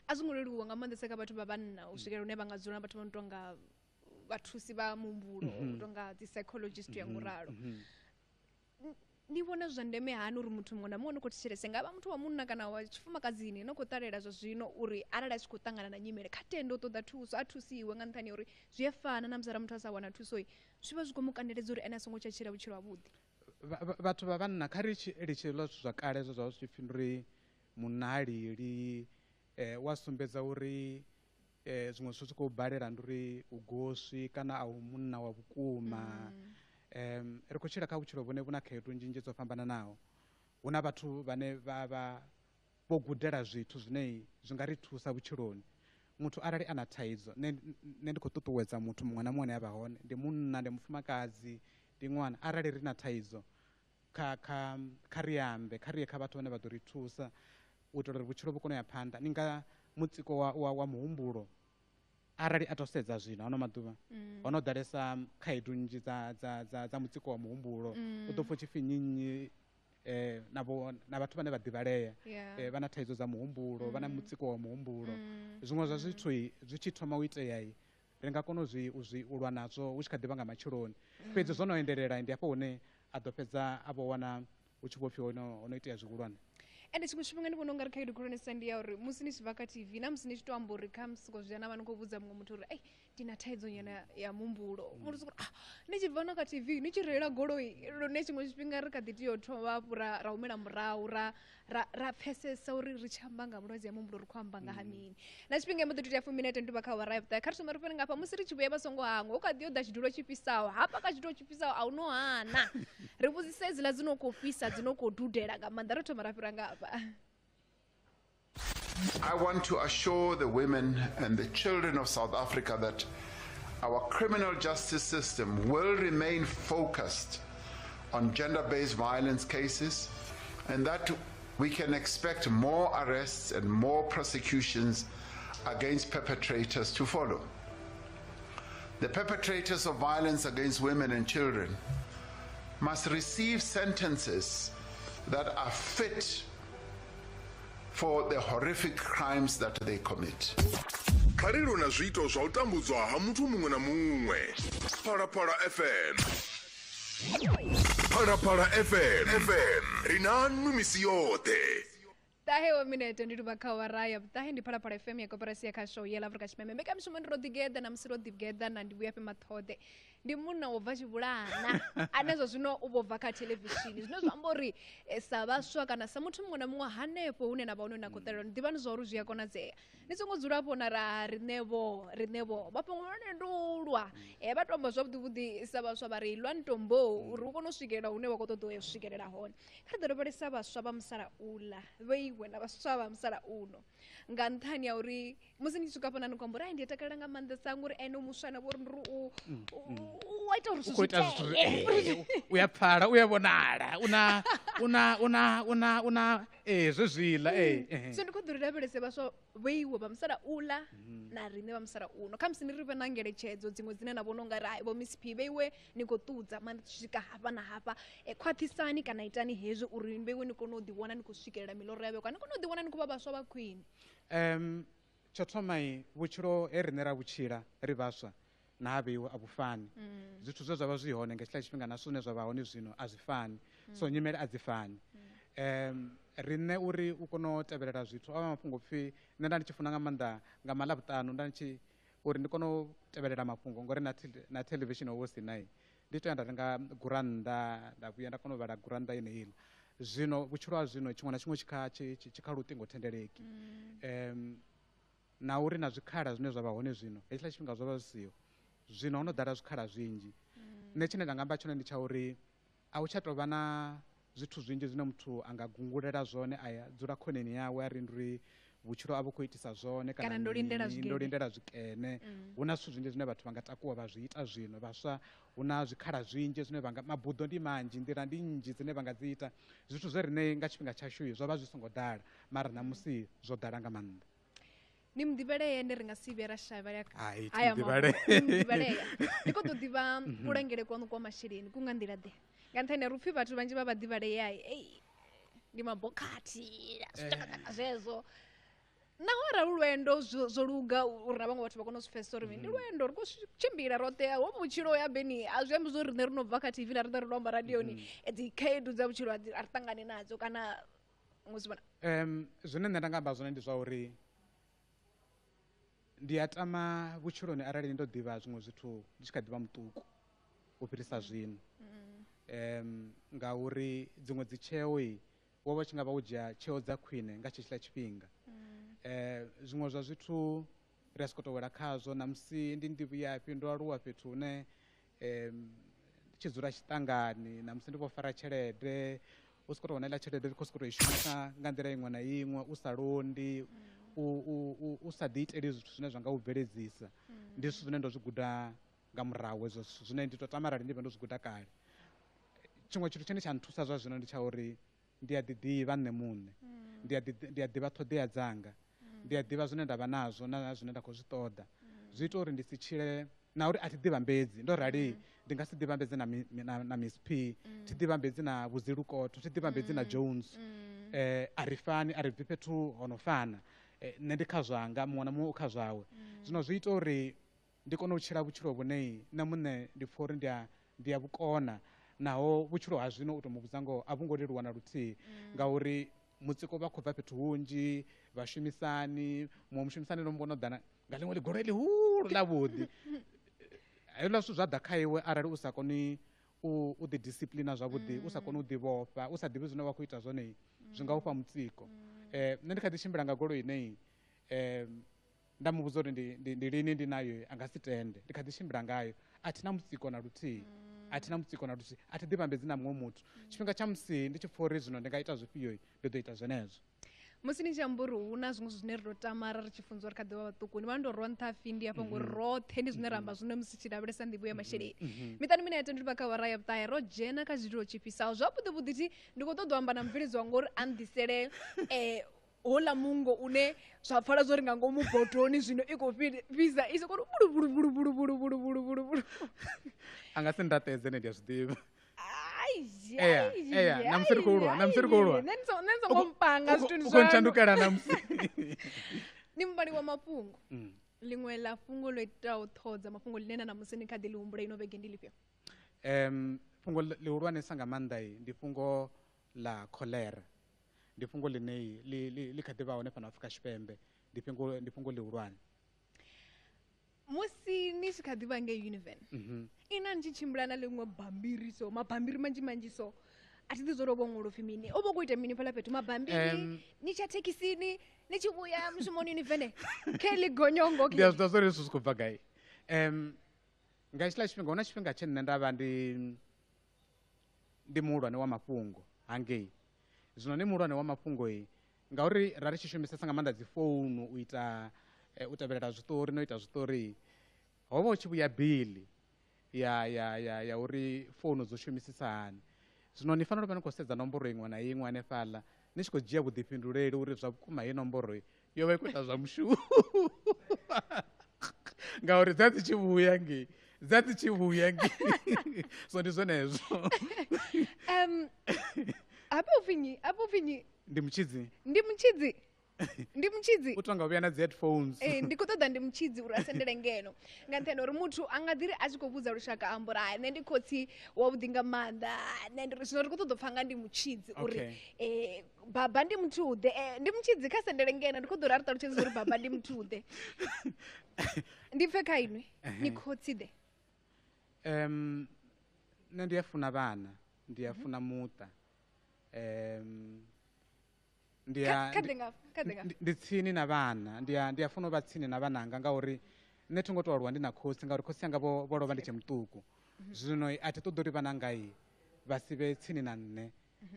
A zwo ngo leluwa nga maanḓesa kha vhathu vha vhanna u swikela hune vha nga dzula na vhathu vha no tonga vhathusi vha muhumbulo u tonga dzi psychologist ya nguralo. Ni vhona zwa ndeme hani uri muthu muṅwe na muṅwe ni khou thetshelesa nga vha muthu wa munna kana wa tshifumakadzini no khou ṱalela zwa zwino uri arali a tshi khou ṱangana na nyimele kha tende u ṱoḓa thuso a thusiwe nga nṱhani ya uri zwi a fana na musi muthu a sa wana thuso zwi vha zwi khou mu kandeledza uri ene a songo tsha tshila vhutshilo havhuḓi. Vhathu vha vhanna kha ri litshe zwa zwithu zwa kale zwa zwipfi uri munna ha lili wa sumbedza uri zwinwe zwithu zwi khou balela ndi uri u goswi kana a u munna wa vhukuma. Ri khou tshila kha vhutshilo vhune vhu na khaedu nnzhi dzo fhambananaho. Hu na vhathu vhane vho gudela zwithu zwine zwi nga ri thusa vhutshiloni. Muthu arali ana thaidzo, nṋe ndi khou ṱuṱuwedza muthu muṅwe na muṅwe ane a vha hone, ndi munna, ndi mufumakadzi, ndi ṅwana, arali ri na thaidzo kha ri ambe, kha ri ye kha vhathu vhane vha ḓo ri thusa u itela uri vhutshilo vhu kone u ya phanḓa. Ni nga mutsiko wa muhumbulo arali a to sedza zwino ano maḓuvha ho no ḓalesa khaedu nnzhi dza mutsiko wa muhumbulo. U ḓo pfha tshipfi nyinyi na vhathu vhane vha ḓivhalea vha na thaidzo dza muhumbulo, vha na mutsiko wa muhumbulo. Zwiṅwe zwa zwithu zwi tshi thoma u itea ri nga kona u lwa nazwo hu tshi kha ḓivha nga matsheloni. Fhedzi zwo no endelela ndi hafho hune a ḓo fhedza a vho wana hu tshi vho pfhi ho no itea zwihulwane. Ende tshiṅwe tshifhinga ndi vhona u nga ri khaedu khulwanesa ndi ya uri musi ni tshi bva kha TV na musi ni tshi tou amba uri kha musi khou zwiya na vha ni khou vhudza muṅwe muthu uri ndi na thaidzo nyana ya muhumbulo, muthu sokou ni tshi bva na kha TV ni tshi reila goloi lune tshiṅwe tshifhinga ri kha ḓi tea u thoma hafhu ra humela murahu ra pfesesa uri ri tshi amba nga mulwadze ya muhumbulo ri khou amba nga ha mini. Na tshifhinga mbo ḓi tou tea 10 minute ndi vha kha arrive there kha ri thoma ri fhele ngafha musi ri tshi vhuya vha songo hangwa u kha ḓi yo ḓa tshidulo tshi fhisaho hafha kha tshidulo tshi fhisaho a u no hana ri vhudzise hedziḽa dzi no khou fhisa dzi no khou dudela nga maanḓa ri thoma ra fhira ngafha. I want to assure the women and the children of South Africa that our criminal justice system will remain focused on gender-based violence cases and that we can expect more arrests and more prosecutions against perpetrators to follow. The perpetrators of violence against women and children must receive sentences that are fit for the horrific crimes that they commit. Khariro na zwito zwa u tambudzwa ha muthu muṅwe na muṅwe. Phalaphala FM. Phalaphala FM. Rinanu misi yote. Tahe wa minete ndi vha kha waraya tahe ndi Phalaphala FM ya koperasi ya kha show ya Afrika Tshipembe. Mbeka mishumo ndi Rodigeda na msiro Ndivhuyafhi na Ndivhuyafhi Mathode. Ndi munna wo bva Tshivhulana ane zwo zwino u vho bva kha television. Zwino zwa amba uri sa vhaswa kana sa muthu muṅwe na muṅwe hanefho hune na vha hone na khou ṱalela ni ḓivhani zwa uri zwi a konadzea. Ni songo dzula hapo na rinevo mafhungo ane ndulwa vha to amba zwavhuḓi vhuḓi sa vhaswa vha ri lwa ntombo uri u kone u swikelela hune wa khou ṱoḓa u swikelela hone. Kha ri ḓo lavhelesa vhaswa vha musalauḽa vheiwe na vhaswa vha musalauno nga nṱhani ya uri musi ni tshi swika hafha na ni khou amba uri ndi a takalela nga maanḓesa ngori ene muswa na vho ri ndi u ita uri zwithu u ya pfhala u ya vhonala una zwezwila so ndi khou ḓo ri lavhelese vhaswa vheiwe vha musalauḽa na riṋe vha musalauno kha musi ni ri vhe na ngeletshedzo dziṅwe dzine na vhona u nga ri vho Miss P vheiwe ni khou ṱudza maanḓa tshi swika hafha na hafha khwaṱhisani kana itani hezwi uri vheiwe ni kone u ḓiwana ni khou swikelela miḽoro yavho kana ni kone u ḓiwana ni khou vha vhaswa vha khwine. Tsho thoma vhutshilo riṋe ra vhutshila ri vhaswa na ha vheiwe a vhu fani. Zwithu zwe zwa vha zwi hone nga tshila tshifhinga na zwine zwa vha hone zwino a zwi fani so nyimele a dzi fani. Riṋe uri u kone u tevhelela zwithu a mafhungo pfhi nṋe nda ndi tshi funa nga maanḓa nga maḽavhuṱanu nda ndi tshi uri ndi kone u tevhelela mafhungo ngori na television ho si nayi ndi to ya nda renga gurannḓa nda vhuya nda kona u vhala gurannḓa yeneiḽa. Zwino vhutshilo ha zwino tshiṅwe na tshiṅwe tshikha luṱingothendeleki na uri na zwikhala zwine zwa vha hone zwino hetshiḽa tshifhinga zwo vha zwi siho. Zwino ho no ḓala zwikhala zwinzhi. Nṋe tshine nda nga amba tshone ndi tsha uri a u tsha tou vha na zwithu zwinzhi zwine muthu a nga gungulela zwone a dzula khoneni yawe a ri ndi uri vhutshilo a vhu khou itisa zwone kana ndo lindela zwikene. Hu na zwithu zwinzhi zwine vhathu vha nga takuwa vha zwi ita zwino vhaswa hu na zwikhala zwinzhi zwine mabuḓo ndi manzhi nḓila ndi nnzhi dzine vha nga dzi ita zwithu zwe riṋe nga tshifhinga tshashu zwo vha zwi songo ḓala mara namusi zwo ḓala nga maanḓa. Ni mḓivhaleya ndi ri nga si vhuya ra shavha mḓivhaleya ndi khou ḓo ḓivha kulangele kwanu kwa masheleni ku nga nḓila ḓe nga nṱhani ri upfhi vhathu vhanzhi vha vhaḓivhaleyayi ndi mabokhathi zwitakataka zwezwo naho arali lwendo zwo luga uri na vhaṅwe vhathu vha kone u zwi pfesesa uri ndi lwendo ri khou tshimbila roṱhe ho vhutshilo ya beni a zwi ambi zwo riṋe ri no bva kha TV na riṋe ri no amba radioni dzi khaedu dza vhutshilo a ri ṱangane nadzo kana muzivhona. Zwine nṋe nda nga amba zwone ndi zwa uri ndi a tama vhutshiloni arali ndo ḓivha zwiṅwe zwithu ndi tshi kha ḓivha muṱuku u fhirisa zwino ngauri dziṅwe dzi tsheo wo vha tshi nga vha u dzhia tsheo dza khwine nga tshetshiḽa tshifhinga. Zwiṅwe zwa zwithu ri a sokou tou wela khazwo na musi ndi Ndivhuyafhi ndo aluwa fhethu hune tshi dzula tshiṱangani na musi ndi vho fara tshelede u sokou tou wana iḽa tshelede ri khou sokou tou i shumisa nga nḓila iṅwe na iṅwe u sa londi u sa ḓi iteli zwithu zwine zwa nga u bveledzisa ndi zwithu zwine ndo zwi guda nga murahu hezwo zwithu zwine ndi tou tama arali ndi vhe ndo zwi guda kale. Tshiṅwe tshithu tshine tsha nthusa zwa zwino ndi tsha uri ndi a ḓiḓivha nṋe muṋe ndi a ḓivha ṱhoḓea dzanga ndi a ḓivha zwine nda vha nazwo na zwine nda khou zwi ṱoḓa zwi ita uri ndi si tshile na uri a thi ḓivhambedzi ndo rali ndi nga si ḓivhambedze na Miss P thi ḓivhambedzi na Vhudzilukoto thi ḓivhambedzi na Jones a ri fani a ri bvi fhethu ho no fana nṋe ndi kha zwanga muṅwe na muṅwe u kha zwawe zwino zwi ita uri ndi kone u tshila vhutshilo vhune na muṋe ndi pfha uri ndi a vhukona naho vhutshilo ha zwino u tou muvhudza ngoho a vhu ngo leluwa na luthihi ngauri mutsiko vha khou bva fhethu hunzhi vhashumisani muṅwe mushumisani no mbona o ḓana nga ḽiṅwe ḽigoro ḽihulu ḽavhuḓi hezwiḽa zwithu zwa ḓa kha iwe arali u sa koni u ḓidisiplina zwavhuḓi u sa koni u ḓivhofha u sa ḓivhi zwine wa khou ita zwone zwi nga u fha mutsiko nṋe ndi kha ḓi tshimbila nga goloi ineyi nda muvhudza uri ndi lini ndi nayo a nga si tende ndi kha ḓi tshimbila ngayo a thi na mutsiko na luthihi a thi na mutsiko na luthihi a thi ḓivhambedzi na muṅwe muthu tshifhinga tsha musi ndi tshi pfha uri zwino ndi nga ita zwifhio ndi ḓo ita zwenezwo musi ni tshi amba uri hu na zwiṅwe zwine ri ḓo tamara ri tshi funza uri kha ḓi vha vhaṱuku ni vha ndo rwa nṱhafhi ndi hafha ngori roṱhe ndi zwine ra amba zwino musi tshi lavhelesa Nḓivho ya masheleni miṱani mine ya tendu vha kha wara ya vhuṱahe ro dzhena kha zwithu tshifhisaho zwavhuḓi thi ndi khou ṱoḓa u amba na mubveledzi wanga uri a nḓisele hola mungo une zwa pfala zwo ri nga ngomu botoni zwino i khou fhisa i sokou bulu anga si ndaṱedze ne ndi a zwi ḓivha nensogompanga ni muvhali wa mafhungo ḽiṅwe ḽa fhungo ḽo itaho ṱhodza mafhungo ḽine na namusi ni kha ḓi ḽi humbula ino vhege ndi ḽifhio fhungo ḽihulwanesa nga maanḓa ndi fhungo ḽa kholera ndi fhungo ḽine ḽi kha ḓi vha hone fhano Afrika Tshipembe ndi fhungo ḽihulwane musi ni tshi kha ḓi vha ngei Univen ina ni tshi tshimbila na ḽiṅwe bambiri so mabambiri manzhi so a thi ḓi zwo ri o vho ṅwala upfhi mini o vho khou ita mini fhaḽa fhethu mabambiri ni tsha thekhisini ni tshi vhuya mushumoni Univen khe ḽi gonyongo ndi a zwi ḓa zwo ri zwi khou bva gai nga hetshiḽa tshifhinga hu na tshifhinga tshe nṋe nda vha ndi muhulwane wa mafhungo hangei zwino ndi muhulwane wa mafhungo ngauri ra ri tshi shumisesa nga maanḓa dzi founu u tevhelela zwiṱori no ita zwiṱori ho vha hu tshi vhuya biḽi ya uri founu dzo shumisisa hani zwino ni fanela u vha ni khou sedza nomboro iṅwe na iṅwe hanefhaḽa ni tshi khou dzhia vhuḓifhinduleli uri zwa vhukuma hei nomboro yo vha i khou ita zwa mushumo ngauri dza dzi tshi vhuya ngei so ndi zwenezwo hafha upfinyi ndi mutshidzi u tonga vhuya na dzi headphones ndi khou ṱoḓa ndi mutshidzi uri a sendele ngeno nga nṱhani uri muthu a nga ḓiri a tshi khou vhudza lushaka amba uri nṋe ndi khotsi wavhuḓi nga maanḓa zwino ri khou ṱoḓa u pfha nga ndi mutshidzi uri baba ndi muthuḓe ndi mutshidzi kha sendele ngeno ndi khou ḓo uri a ri ṱalutshedza uri baba ndi muthuḓe ndi pfe kha inwi ni khotsi ḓe nṋe ndi a funa vhana ndi a funa muṱa ndi tsini na vhana ndi a funa u vha tsini na vhananga ngauri nṋe thi ngo tou aluwa ndi na khosi ngauri khosi yanga vho lovha ndi tshe muṱuku zwino a thi ṱoḓi uri vhananga vha si vhe tsini na nṋe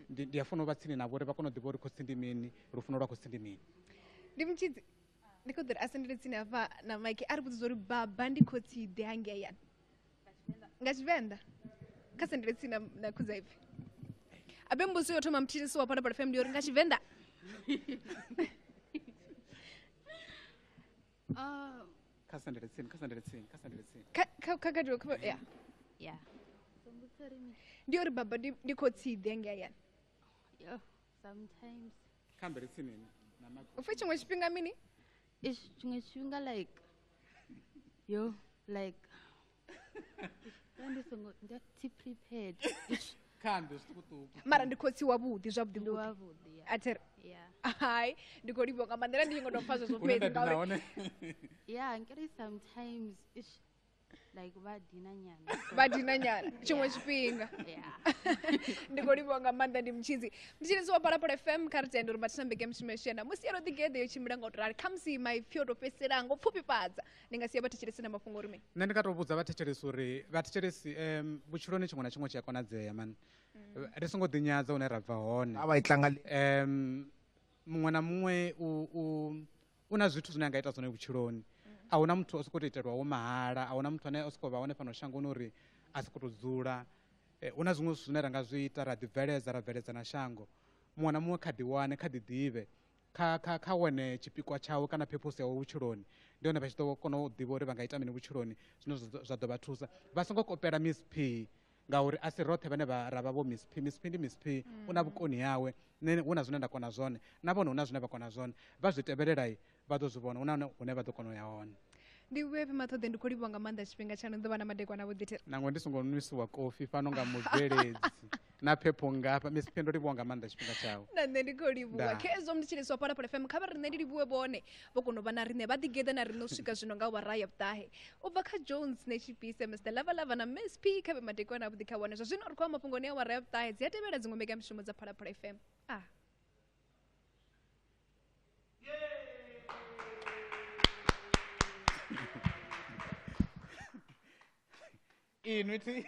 ndi a funa u vha tsini navho uri vha kone u ḓivha uri khosi ndi mini lufuno lwa khosi ndi mini ndi mutshidzi ndi khou ḓo ri a sendele tsini hafha na maiki a ri vhudzisa uri baba ndi khotsi ḓe hangeyani nga Tshivenḓa kha sendele tsini na Khuzaipfi abe mbusi yo thoma mthithisi wa Phalaphala FM ndi uri nga Tshivenḓa ndi uri baba ndi khotsi ḓe hangeyani upfe tshiṅwe tshifhinga mini tshiṅwe tshifhinga ndi thi prepared mara ndi khotsi wavhuḓi zwavhuḓi athere hai ndi khou livhiwa nga maanḓa ndi ngo tou pfha zwezwo fhedzi ngauri nkeri sometimes like vadina nyana. vadina nyana chimwe chipinga Yeah. ndikolipo nga manda ndi mchizi mchizi wa parapara FM kartendo rubatambeke mchimeshena musi Rodigeda yochimira ngotorari kamsi my fyodo peserango pfupi padza ndingasiya batecheresana mafungo rume nne ndikatobudza vatecheresi uri vatecheresi butshiloni chimwe na chimwe chiyakonadzea man ri songo ḓinyadza une ra bva hone muṅwe na muṅwe una zwithu zwine anga ita zwone vhutshiloni ahuna muthu o sokou itelwaho mahala ahuna muthu ane o sokou vha hone fhano shangoni uri a sokou dzula una zwiṅwe zwithu zwine ra nga zwi ita ra ḓibveledza ra bveledza na shango muṅwe na muṅwe kha ḓi wane kha ḓi ḓivhe kha wane tshipikwa tshawe kana purpose yawe vhutshiloni ndi hone vha tshi ḓo kona u ḓivha uri vha nga ita mini vhutshiloni zwine zwa ḓo vha thusa vha songo kopela Miss P ngauri a si roṱhe vhane ra vha vho Miss P. Miss P ndi Miss P una vhukoni yawe nne hu na zwine nda kona zwone na vhone hu na zwine vha kona zwone vha zwi tevhelelai vha ḓo zwi vhona hu hune vha ḓo kona u ya hone Ndivhuyafhi Mathode ndikholiwa nga maanḓa tshifhinga tshaṋu ḓuvha na madekwana vhuḓithela nangwe ndi songo nwisiwa kofi fano nga mubveledzi na phepho ngafha Miss P ndo livhuwa nga maanḓa tshifhinga tshawe na nṋe ndi khou livhuwa khezwo mthetshelesi wa parapara FM kha vha riṋe ndi livhuwe vhone vho kona u vha na riṋe Rodigeda na riṋe u swika zwino nga waraya vhuṱahe u bva kha Jones na Chipise Mr Lavalava na Miss P kha vhe madekwana vhuḓi kha vhone zwa zwino ri khou amba mafhungoni ya waraya vhuṱahe dzi a tevhela dziṅwe mbekanyamushumo dza parapara FM inuti